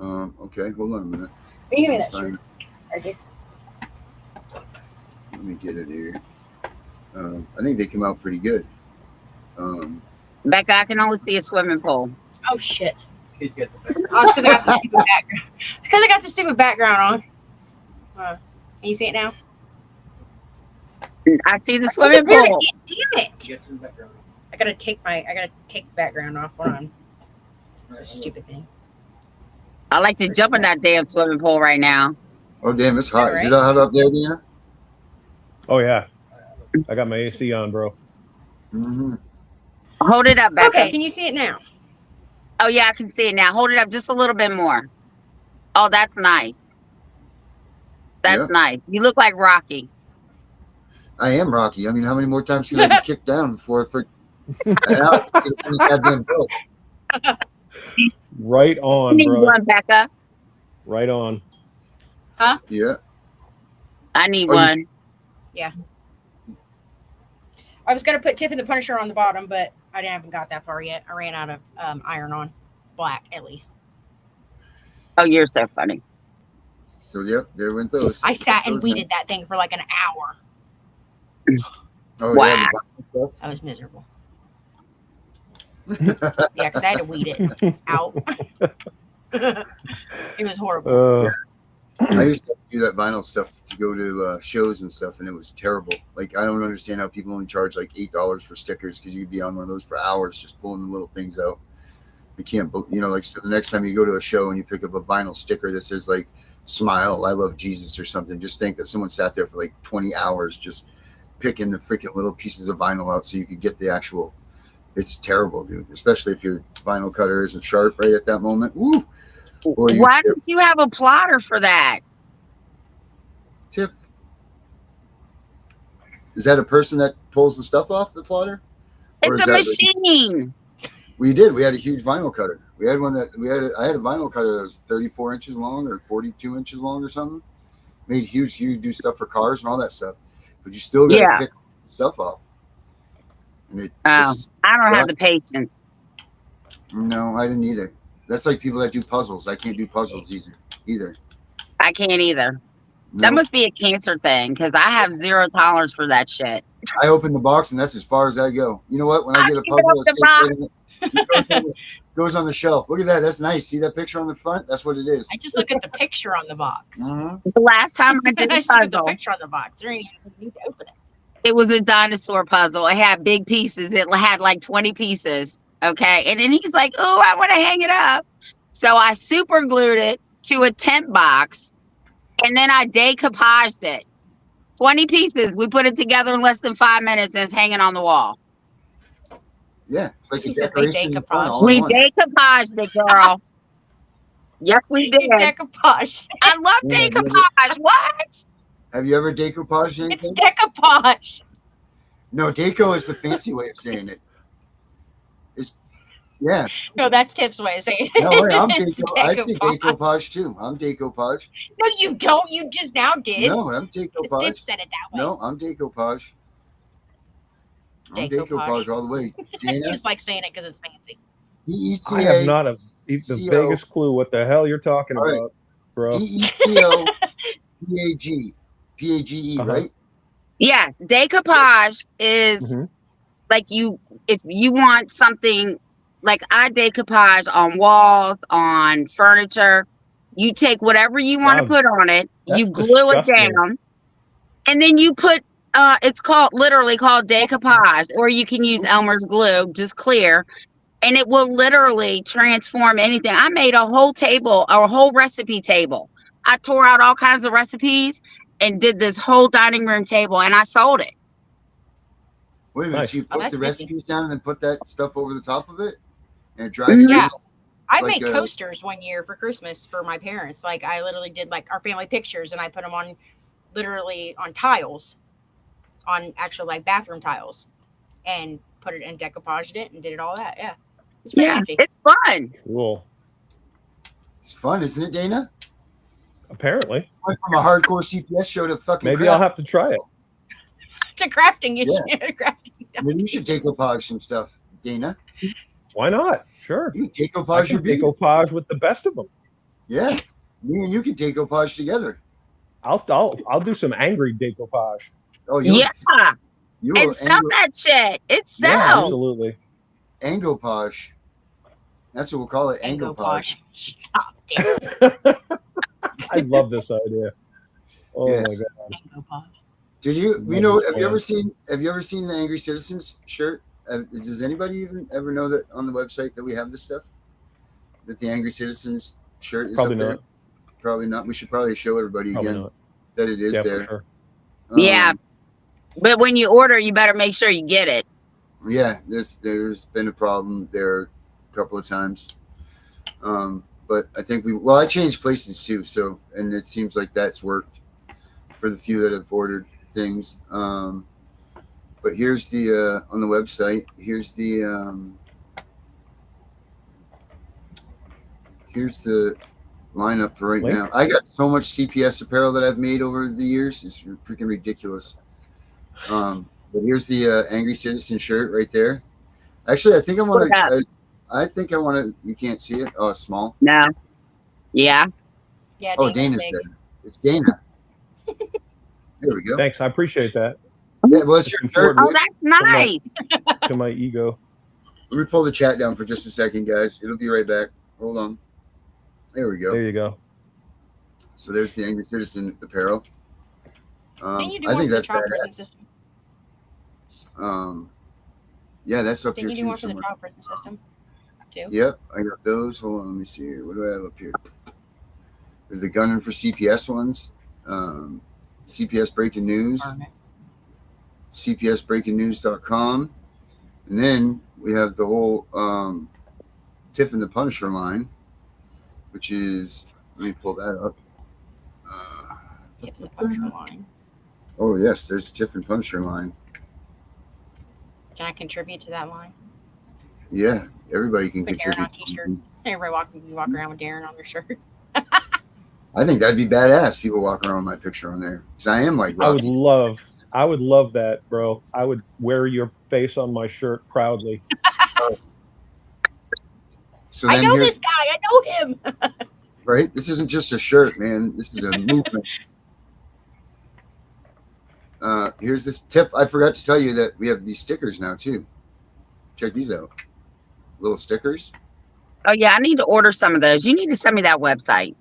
Okay, hold on a minute. Give me that shirt. Right. Let me get it here. I think they come out pretty good. Becca, I can only see a swimming pool. Oh shit! Oh, it's because I got the stupid background. It's because I got the stupid background on. Can you see it now? I see the swimming pool. Damn it! I gotta take the background off. Hold on. It's a stupid thing. I like to jump in that damn swimming pool right now. Oh, damn, it's hot. Right. Is it hot up there, Deanna? Oh, yeah. I got my AC on, bro. Mm-hmm. Hold it up, Becca. Okay, can you see it now? Oh, yeah, I can see it now. Hold it up just a little bit more. Oh, that's nice. That's nice. You look like Rocky. I am Rocky. I mean, how many more times can I be kicked down before goddamn book? Right on, Need bro. one, Becca. Right on. Huh? Yeah. I need one. Yeah. I was gonna put Tiff and the Punisher on the bottom, but I haven't got that far yet. I ran out of iron on black, at least. Oh, you're so funny. So, yep, there went those. I sat and weeded that thing for like an hour. Oh, Wow. Yeah, I was miserable. Yeah, because I had to weed it out. It was horrible. I used to do that vinyl stuff to go to shows and stuff, and it was terrible. Like, I don't understand how people only charge like $8 for stickers, because you'd be on one of those for hours just pulling the little things out. You can't, like, so the next time you go to a show and you pick up a vinyl sticker that says like "Smile, I love Jesus" or something, just think that someone sat there for like 20 hours just picking the freaking little pieces of vinyl out so you could get the actual. It's terrible, dude. Especially if your vinyl cutter isn't sharp right at that moment. Woo! Boy, Why did you have a plotter for that? Tiff, is that a person that pulls the stuff off the plotter? Or It's is a that machine. we did. We had a huge vinyl cutter. We had one that I had a vinyl cutter that was 34 inches long or 42 inches long or something. Made huge. You do stuff for cars and all that stuff, but you still got to pick stuff off. And it I just don't have sucked. the patience. No, I didn't either. That's like people that do puzzles. I can't do puzzles either. I can't either. No. That must be a cancer thing, because I have zero tolerance for that shit. I open the box and that's as far as I go. You know what? When I get a keep it puzzle, it goes on the shelf. Look at that. That's nice. See that picture on the front? That's what it is. I just look at the picture on the box. Mm-hmm. The last time I did I a just look at the puzzle, picture on the box. There ain't even need to open it. it was a dinosaur puzzle. It had big pieces. It had like 20 pieces. Okay. And then he's like, oh, I want to hang it up. So I super glued it to a tent box, and then I decoupaged it. 20 pieces. We put it together in less than 5 minutes, and it's hanging on the wall. Yeah, it's like She a said they decoration. decoupaged. We decoupaged it, girl. Yes, we did. Decoupage. I love decoupage. What? Have you ever decoupaged anything? It's decoupage. No, deco is the fancy way of saying it. Yeah. No, that's Tiff's way of saying it. No, I'm It's deco. I say decoupage. decoupage too. I'm decoupage. No, you don't. You just now did. No, I'm Tiff decoupage. said it that way. No, I'm decoupage. I'm Decoupage. decoupage all the way. You Dana, just like saying it because it's fancy. DECA. I have not the CO. vaguest clue what the hell you're talking All right. about, bro. DECO PAG. PAGE, Uh-huh. right? Yeah, decoupage is Mhm. like if you want something like I decoupage on walls, on furniture. You take whatever you want to Wow, put on it, that's you glue it disgusting. down, and then you put it's literally called decoupage, or you can use Elmer's glue, just clear, and it will literally transform anything. I made a whole table, a whole recipe table. I tore out all kinds of recipes and did this whole dining room table, and I sold it. Wait a minute. Nice. So you Oh, put that's the nifty. recipes down and then put that stuff over the top of it and it dried Mhm. it Yeah. in? I Like made a- coasters one year for Christmas for my parents. Like I literally did like our family pictures, and I put them on literally on tiles, on actual like bathroom tiles, and put it and decoupaged it and did it all that. Yeah, it's pretty Yeah, nifty. it's fun. Cool. It's fun, isn't it, Dana? Apparently. Went from a hardcore CPS show to fucking Maybe craft. I'll have to try it. To crafting, you Yeah. crafting. Maybe you should decoupage some stuff, Dana. Why not? Sure. You can I decoupage can your beer. decoupage with the best of them. Yeah. Me and you can decoupage together. I'll do some angry decoupage. Oh, you'll, Yeah, you will and sell that shit. It Yeah, sells. Absolutely. angopage. That's what we'll call it, Ango angopage. posh. Stop, damn. I love this idea. Oh Yes. my god. Ango posh. Did you Love know? this Have you ever plan. seen the Angry Citizens shirt? Does anybody even ever know that on the website that we have this stuff? That the Angry Citizens shirt is Probably up there? not. Probably not. We should probably show everybody Probably again not. that it is Yeah, there. for sure. Yeah, but when you order, you better make sure you get it. Yeah, there's been a problem there a couple of times. But I think I changed places too, so and it seems like that's worked for the few that have ordered things. But here's the on the website. Here's the lineup for right Link? now. I got so much CPS apparel that I've made over the years. It's freaking ridiculous. But here's the Angry Citizen shirt right there. Actually, I think I want to. I think I want to. You can't see it. Oh, it's small. No. Yeah. Yeah, Oh, Dana's Dana's big. there. It's Dana. There we go. Thanks. I appreciate that. Yeah, well, it's your shirt. Oh, that's nice. To my ego. Let me pull the chat down for just a second, guys. It'll be right back. Hold on. There we go. There you go. So there's the Angry Citizen apparel. Didn't you do I one think for the that's trial prison badass. system? Yeah, that's up Didn't you here do too. one for the somewhere. trial prison system too? Yep, I got those. Hold on, let me see here. What do I have up here? There's the Gunning for CPS ones. CPS Breaking News. CPSBreakingNews.com. And then we have the whole Tiff and The Punisher line, which is, let me pull that up. Tiff and the Punisher line. Oh, yes, there's a Tiff and Punisher line. Can I contribute to that line? Yeah, everybody can Put Darren on contribute. t-shirts. Everybody walk around with Darren on their shirt. I think that'd be badass. People walk around with my picture on there. Because I am like I would Rocky. love that, bro. I would wear your face on my shirt proudly. So I then know here's- this guy. I know him. Right? This isn't just a shirt, man. This is a movement. Here's this Tiff. I forgot to tell you that we have these stickers now too. Check these out. Little stickers. Oh yeah, I need to order some of those. You need to send me that website.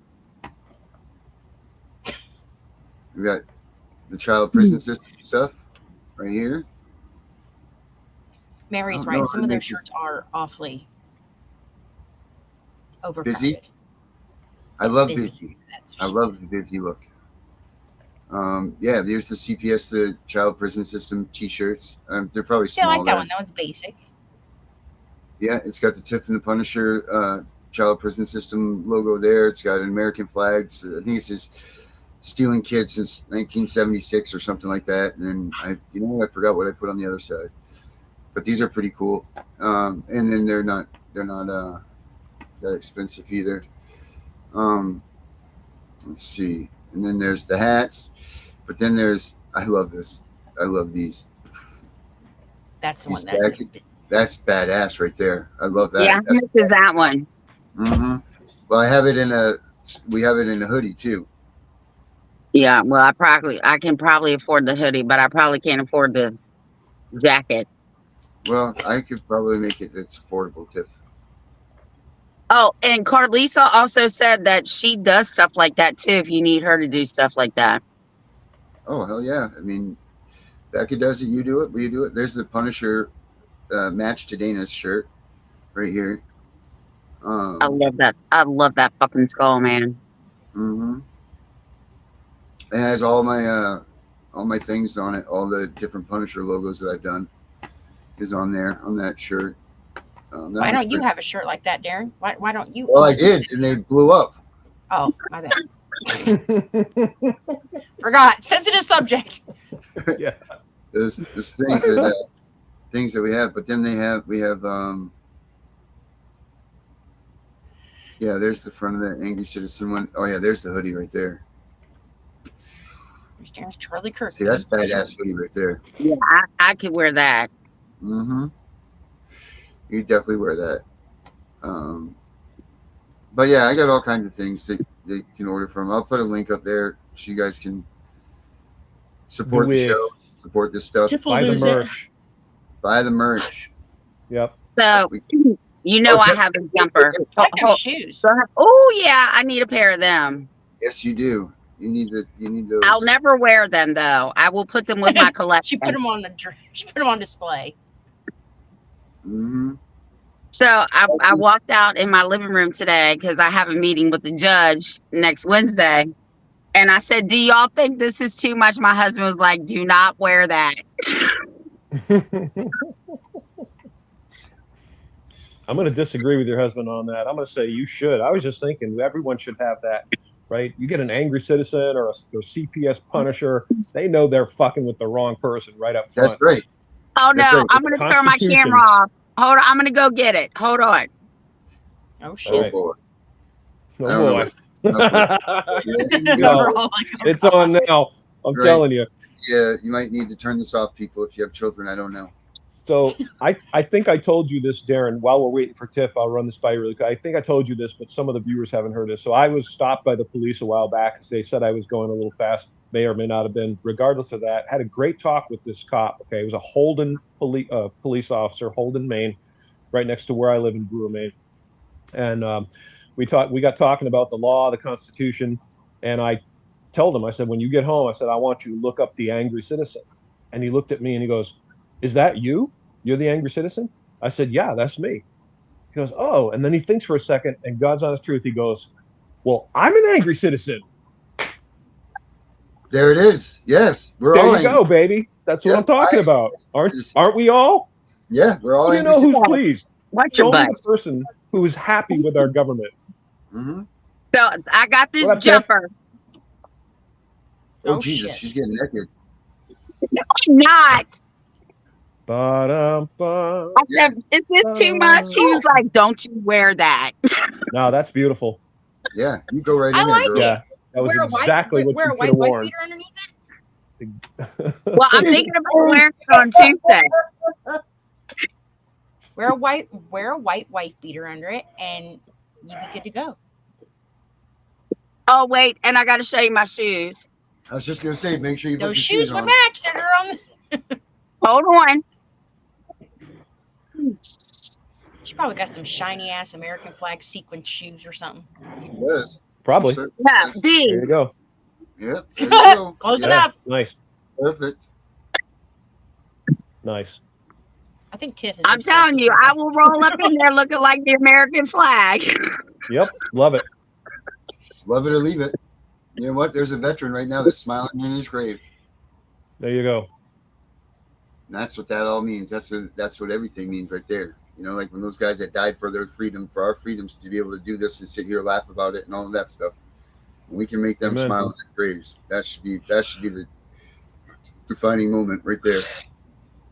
We got the child prison system stuff right here. Mary's I don't right. know Some how of to their make shirts are awfully overcrowded. Busy? I It's love busy. busy. That's I love the busy look. Yeah, there's the CPS, the child prison system T-shirts. They're probably Yeah, I small. like that there. one. That one's basic. Yeah, it's got the Tiff and the Punisher child prison system logo there. It's got an American flag. So I think it says stealing kids since 1976 or something like that. And then I forgot what I put on the other side. But these are pretty cool. And then they're not that expensive either. Let's see. And then there's the hats. But then I love this. I love these. That's the These one. That's badass right there. I love that. Yeah, how much is that one? Mm-hmm. Well, we have it in a hoodie too. Yeah, well, I can probably afford the hoodie, but I probably can't afford the jacket. Well, I could probably make it. It's affordable, Tiff. Oh, and Carlisa also said that she does stuff like that too. If you need her to do stuff like that. Oh hell yeah! I mean, Becca does it. You do it. We do it. There's the Punisher match to Dana's shirt right here. I love that. I love that fucking skull, man. Mm-hmm. It has all my things on it. All the different Punisher logos that I've done is on there on that shirt. Why don't you have a shirt like that, Darren? Why don't you? Well, I did, and they blew up. Oh, my bad. Forgot. Sensitive subject. Yeah. There's things that things that we have, but then we have yeah, there's the front of the Angry Citizen one. Oh yeah, there's the hoodie right there. There's Darren's Charlie Kirk. See, that's badass hoodie right there. Yeah, I could wear that. Mm-hmm. You definitely wear that. But yeah, I got all kinds of things that you can order from. I'll put a link up there so you guys can support the show, support this stuff. Buy the merch. Buy the merch. Yep. So you know I have a jumper. I like those shoes. Oh yeah, I need a pair of them. Yes, you do. You need those. I'll never wear them though. I will put them with my collection. She put them on she put them on display. Mm-hmm. So I walked out in my living room today because I have a meeting with the judge next Wednesday. And I said, do y'all think this is too much? My husband was like, do not wear that. I'm going to disagree with your husband on that. I'm going to say you should. I was just thinking everyone should have that, right? You get an Angry Citizen or a CPS Punisher, they know they're fucking with the wrong person right up front. That's right. Oh, no, right. I'm going to turn my camera off. Hold on, I'm going to go get it. Hold on. Oh, shit. Oh, boy. Oh, boy. No, it's on now. I'm telling you. Yeah, you might need to turn this off, people, if you have children. I don't know. So I think I told you this, Darren. While we're waiting for Tiff, I'll run this by you really quick. I think I told you this, but some of the viewers haven't heard this. So I was stopped by the police a while back because they said I was going a little fast. May or may not have been. Regardless of that, had a great talk with this cop. Okay, it was a Holden police officer, Holden, Maine, right next to where I live in Brewer, Maine. And we got talking about the law, the Constitution, and I told him, I said, when you get home, I said, I want you to look up the Angry Citizen. And he looked at me and he goes, is that you? You're the Angry Citizen? I said, yeah, that's me. He goes, oh, and then he thinks for a second, and God's honest truth, he goes, well, I'm an Angry Citizen. There it is. Yes, we're all. There you go, baby. That's what I'm talking about. Aren't we all? Yeah, we're all. You know who's pleased? Watch Show your me butt. the person who is happy with our government. Mm-hmm. So I got this jumper. Oh, Jesus, she's getting naked. No, I'm not. Ba-dum-bum. I said, is this too much? He was like, don't you wear that. No, that's beautiful. Yeah, you go right in I there, like girl. it. Yeah, that was exactly what wear you a should white have wife worn. beater underneath it. Well, I'm thinking about wearing it on Tuesday. Wear a white wife beater under it, and you'd be good to go. Oh, wait, and I got to show you my shoes. I was just gonna say, make sure you put Those your shoes shoes would on. match. They're on. Hold on. She probably got some shiny ass American flag sequin shoes or something. She does. Probably. She Yeah, does. these. There you go. Yep. There you go. Close Yeah, enough. nice. Perfect. Nice. I think Tiff is. I'm obsessed telling with you, her. I will roll up in there looking like the American flag. Yep. Love it. Love it or leave it. You know what? There's a veteran right now that's smiling in his grave. There you go. And that's what that all means. That's what everything means right there. You know, like when those guys that died for their freedom, for our freedoms, to be able to do this and sit here, laugh about it, and all of that stuff. We can make them Amen. smile in their graves. That should be the defining moment right there.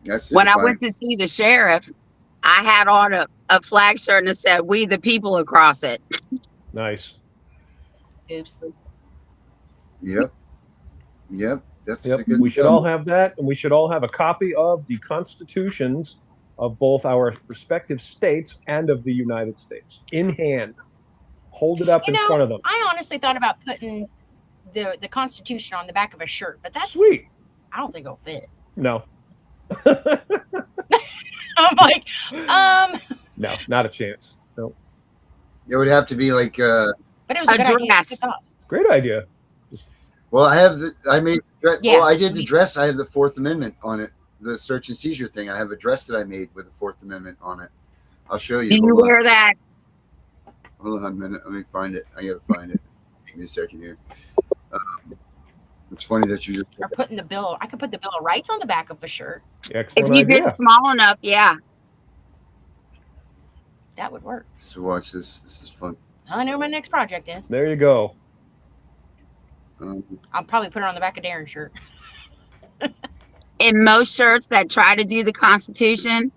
That's When I went to see the sheriff, I had on a flag shirt and it said, "We the people" across it. Nice. Oops. Yep. That's Yep. the good We should stuff. all have that, and we should all have a copy of the constitutions of both our respective states and of the United States in hand. Hold it up in front of them. I honestly thought about putting the Constitution on the back of a shirt, but that's Sweet. I don't think it'll fit. No. I'm like, No, not a chance. No. It would have to be like. But it was a good idea. dress. Good thought. Great idea. Well, I made. Yeah. Well, I did the dress. I have the Fourth Amendment on it. The search and seizure thing. I have a dress that I made with the Fourth Amendment on it. I'll show you. Do you wear that? Hold on a minute. Let me find it. I gotta find it. Give me a second here. It's funny that you just. Or putting the bill. I could put the Bill of Rights on the back of a shirt. Excellent If you idea. get small enough, yeah. That would work. So watch this. This is fun. I know what my next project is. There you go. I'll probably put it on the back of Darren's shirt. In most shirts that try to do the Constitution,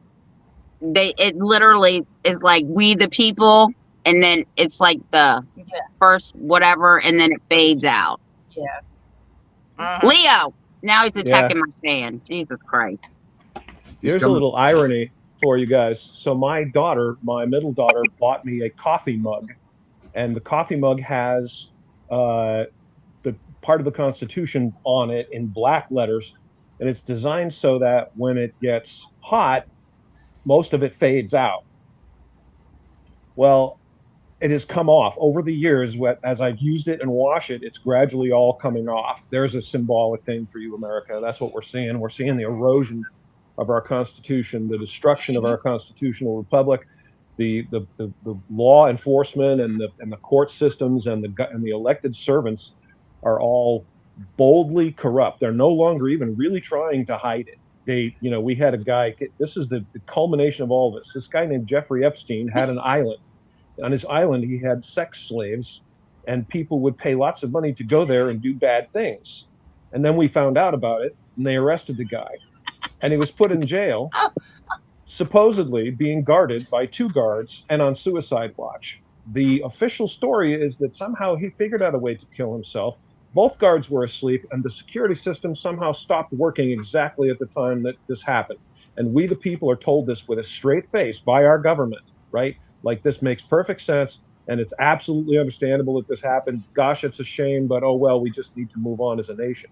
it literally is like "We the People," and then it's like the first whatever, and then it fades out. Yeah. Leo, now he's attacking my fan. Jesus Christ! Here's a little irony for you guys. So my middle daughter, bought me a coffee mug, and the coffee mug has the part of the Constitution on it in black letters, and it's designed so that when it gets hot, most of it fades out. Well, it has come off over the years. As I've used it and wash it, it's gradually all coming off. There's a symbolic thing for you, America. That's what we're seeing. We're seeing the erosion of our Constitution, the destruction of our constitutional republic, the law enforcement and the court systems and the elected servants are all boldly corrupt. They're no longer even really trying to hide it. We had a guy. This is the culmination of all this. This guy named Jeffrey Epstein had an island. On his island, he had sex slaves, and people would pay lots of money to go there and do bad things. And then we found out about it, and they arrested the guy. And he was put in jail, supposedly being guarded by 2 guards and on suicide watch. The official story is that somehow he figured out a way to kill himself. Both guards were asleep, and the security system somehow stopped working exactly at the time that this happened. And we, the people, are told this with a straight face by our government, right? Like, this makes perfect sense, and it's absolutely understandable that this happened. Gosh, it's a shame, but oh well, we just need to move on as a nation.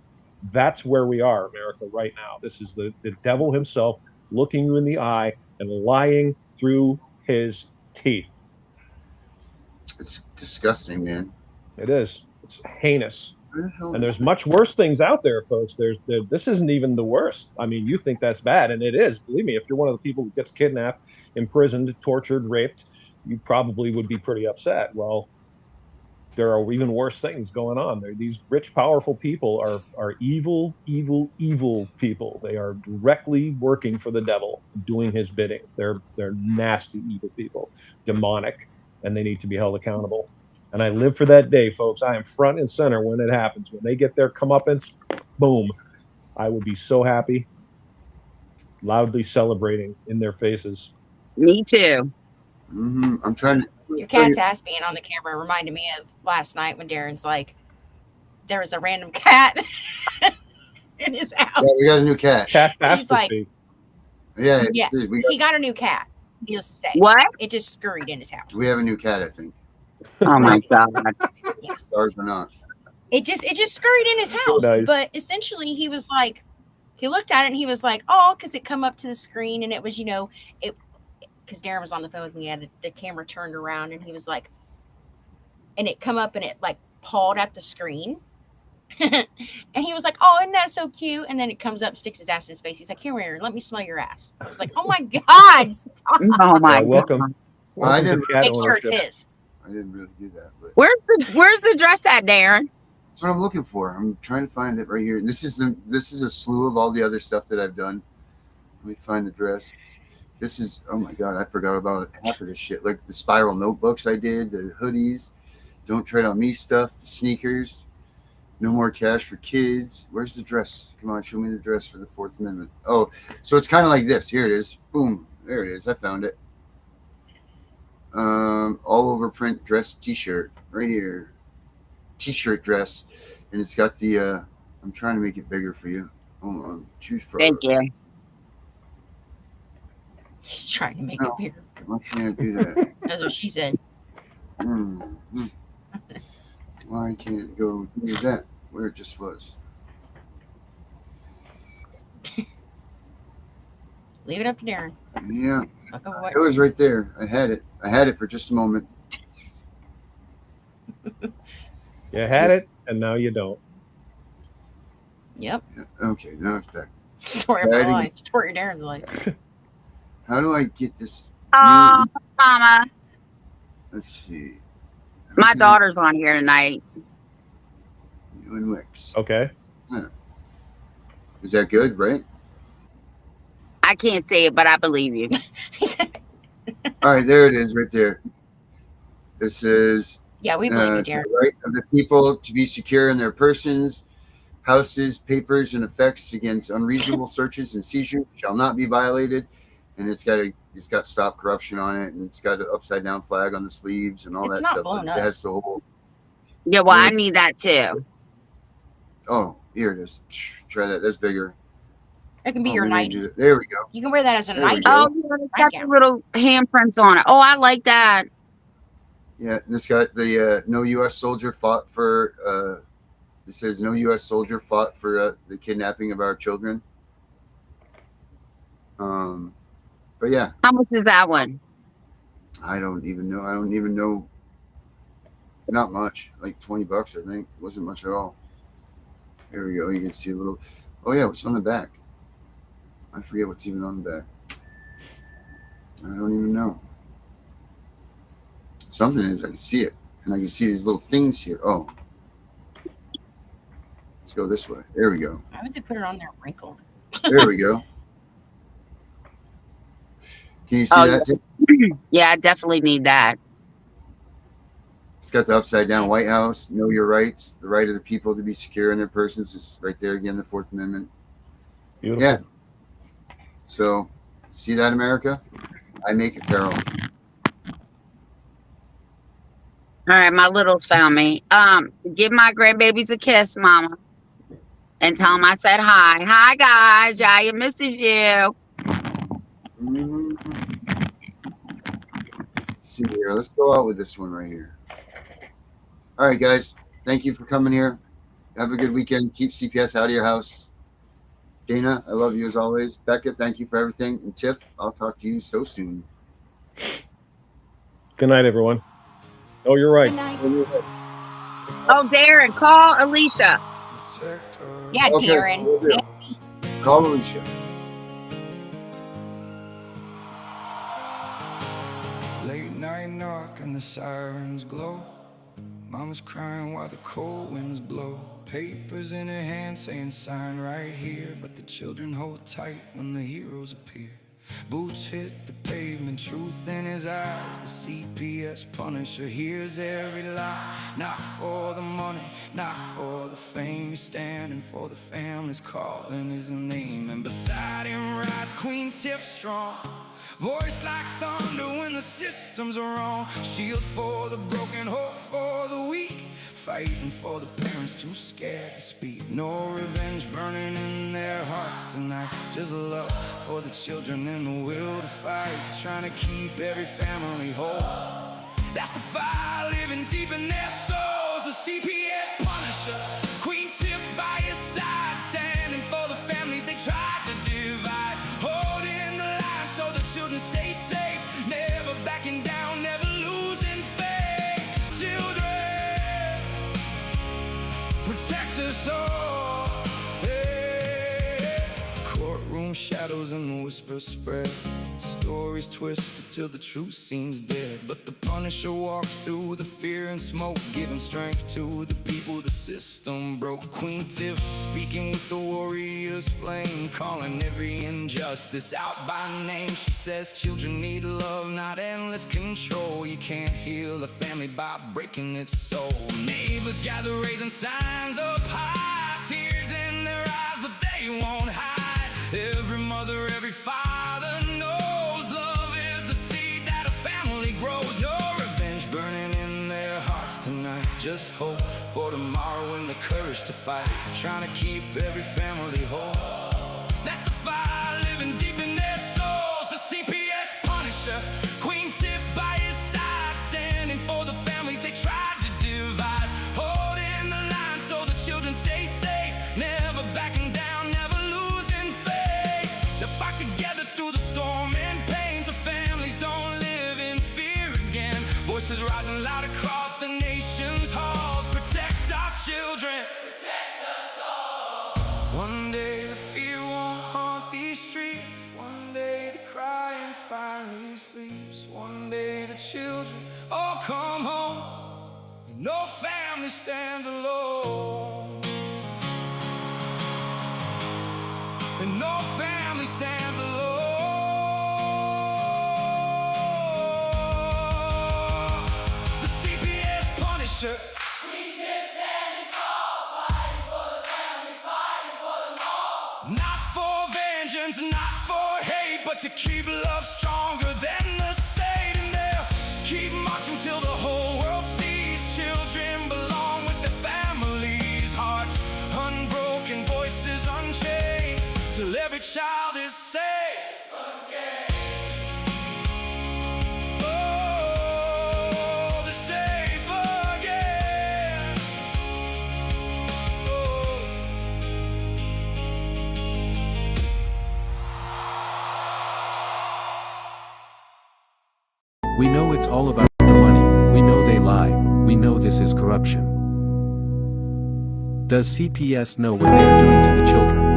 That's where we are, America, right now. This is the devil himself looking you in the eye and lying through his teeth. It's disgusting, man. It is. It's heinous. And there's much worse things out there, folks. This isn't even the worst. I mean, you think that's bad, and it is. Believe me, if you're one of the people who gets kidnapped, imprisoned, tortured, raped, you probably would be pretty upset. Well, there are even worse things going on. These rich, powerful people are evil, evil, evil people. They are directly working for the devil, doing his bidding. They're nasty, evil people, demonic, and they need to be held accountable. And I live for that day, folks. I am front and center when it happens. When they get their comeuppance, boom, I will be so happy, loudly celebrating in their faces. Me too. Mm-hmm. I'm trying to. Your cat's ass being on the camera reminded me of last night when Darren's like, there was a random cat in his house. Yeah, we got a new cat. He's like, yeah, he got a new cat. Needless to say, what? It just scurried in his house. We have a new cat, I think. Oh my god! Stars or not? It just scurried in his house. Nice. But essentially, he was like, he looked at it and he was like, oh, because it come up to the screen and it was, it. Because Darren was on the phone with me, and the camera turned around, and he was like, and it come up and it like pawed at the screen, and he was like, "Oh, isn't that so cute?" And then it comes up, sticks his ass in his face. He's like, "Here, let me smell your ass." I was like, "Oh my god!" Stop. Oh my welcome. Well, I didn't Make sure it's his. I didn't really do that, but Where's the dress at, Darren? that's what I'm looking for. I'm trying to find it right here. This is a slew of all the other stuff that I've done. Let me find the dress. This is, oh my God, I forgot about half of this shit. Like the spiral notebooks I did, the hoodies, Don't Tread on Me stuff, the sneakers, No More Cash for Kids. Where's the dress? Come on, show me the dress for the Fourth Amendment. Oh, so it's kind of like this. Here it is. Boom. There it is. I found it. All over print dress t-shirt right here. T-shirt dress. And it's got the, I'm trying to make it bigger for you. Hold on. Choose product. Thank you. He's trying to make it bigger. Why can't I do that? That's what she said. Mm-hmm. Why can't it go near that? Where it just was. Leave it up to Darren. Yeah. Look at what- It was right there. I had it. I had it for just a moment. You had it, and now you don't. Yep. Okay, now it's back. Story of my life. Story of Darren's life. How do I get this? Oh, Mama. Let's see. My daughter's on here tonight. You and Wix. Okay. Yeah. Is that good, right? I can't say it, but I believe you. All right, there it is right there. This is Yeah, we believe you, Darren. the right of the people to be secure in their persons, houses, papers, and effects against unreasonable searches and seizures shall not be violated. And it's got stop corruption on it, and it's got an upside down flag on the sleeves and all It's that not stuff. blown It up. has the whole. Yeah, well, I need that too. Oh, here it is. Try that. That's bigger. It can be Oh, your maybe I nightie. do that. There we go. You can wear that as a There we nightie. go. Oh, yeah, it's got the little handprints on it. Oh, I like that. Yeah, and it's got the no U.S. soldier fought for. It says no U.S. soldier fought for the kidnapping of our children. But yeah, How much is that one? I don't even know. I don't even know. Not much, like $20, I think. It wasn't much at all. Here we go. You can see a little. Oh yeah, what's on the back? I forget what's even on the back. I don't even know. Something is. I can see it, and I can see these little things here. Oh, let's go this way. There we go. Why would they put it on there wrinkled? There we go. Can you see Oh, that? Too? Yeah, I definitely need that. It's got the upside down White House. Know your rights. The right of the people to be secure in their persons. It's right there again. The Fourth Amendment. Beautiful. Yeah. So, see that, America? I make apparel. All right, my littles found me. Give my grandbabies a kiss, Mama, and tell them I said hi. Hi, guys. Yaya misses you. Let's see here. Let's go out with this one right here. All right, guys. Thank you for coming here. Have a good weekend. Keep CPS out of your house. Dana, I love you as always. Becca, thank you for everything. And Tiff, I'll talk to you so soon. Good night, everyone. Oh, you're right. Oh, Darren, call Alicia. Yeah, Okay, Darren. will do. Call Alicia. Late night knock and the sirens glow. Mama's crying while the cold winds blow. Papers in her hand saying sign right here. But the children hold tight when the heroes appear. Boots hit the pavement, truth in his eyes. The CPS Punisher hears every lie. Not for the money, not for the fame. He's standing for the families, calling his name. And beside him rides Queen Tiff strong. Voice like thunder when the systems are wrong. Shield for the broken, hope for the weak. Fighting for the parents too scared to speak. No revenge burning in their hearts tonight. Just love for the children and the will to fight. Trying to keep every family whole. That's the fire living deep in their souls. The CPS Punisher, Queen Tiff by his side. Standing for the families they tried to divide. Holding the line so the children stay safe. Never backing down, never losing faith. Children, protect us all. Hey. Courtroom shadows and the whispers spread. Stories twisted till the truth seems dead. But the Punisher walks through the fear and smoke, giving strength to the people the system broke. Queen Tiff speaking with the warrior's flame, calling every injustice out by name. She says children need love, not endless control. You can't heal a family by breaking its soul. Neighbors gather raising signs up high. Tears in their eyes but they won't hide. Every mother, every father knows love is the seed that a family grows. No revenge burning in their hearts tonight. Just hope for tomorrow and the courage to fight. Trying to keep every family whole. That's the fire living deep in their souls. The CPS Punisher, Queen Tiff by his side. Standing for the families they tried to divide. Oh, One day the fear won't haunt these streets. One day the crying finally sleeps. One day the children all come home, and no family stands alone. And no family stands alone. The CPS Punisher. Not for vengeance, not for hate, but to keep love stronger than the state. And they'll keep marching till the whole world sees children belong with their families. Hearts unbroken, voices unchained, till every child is safe again. Oh, they're safe again. Oh. We know it's all about the money, we know they lie, we know this is corruption. Does CPS know what they are doing to the children?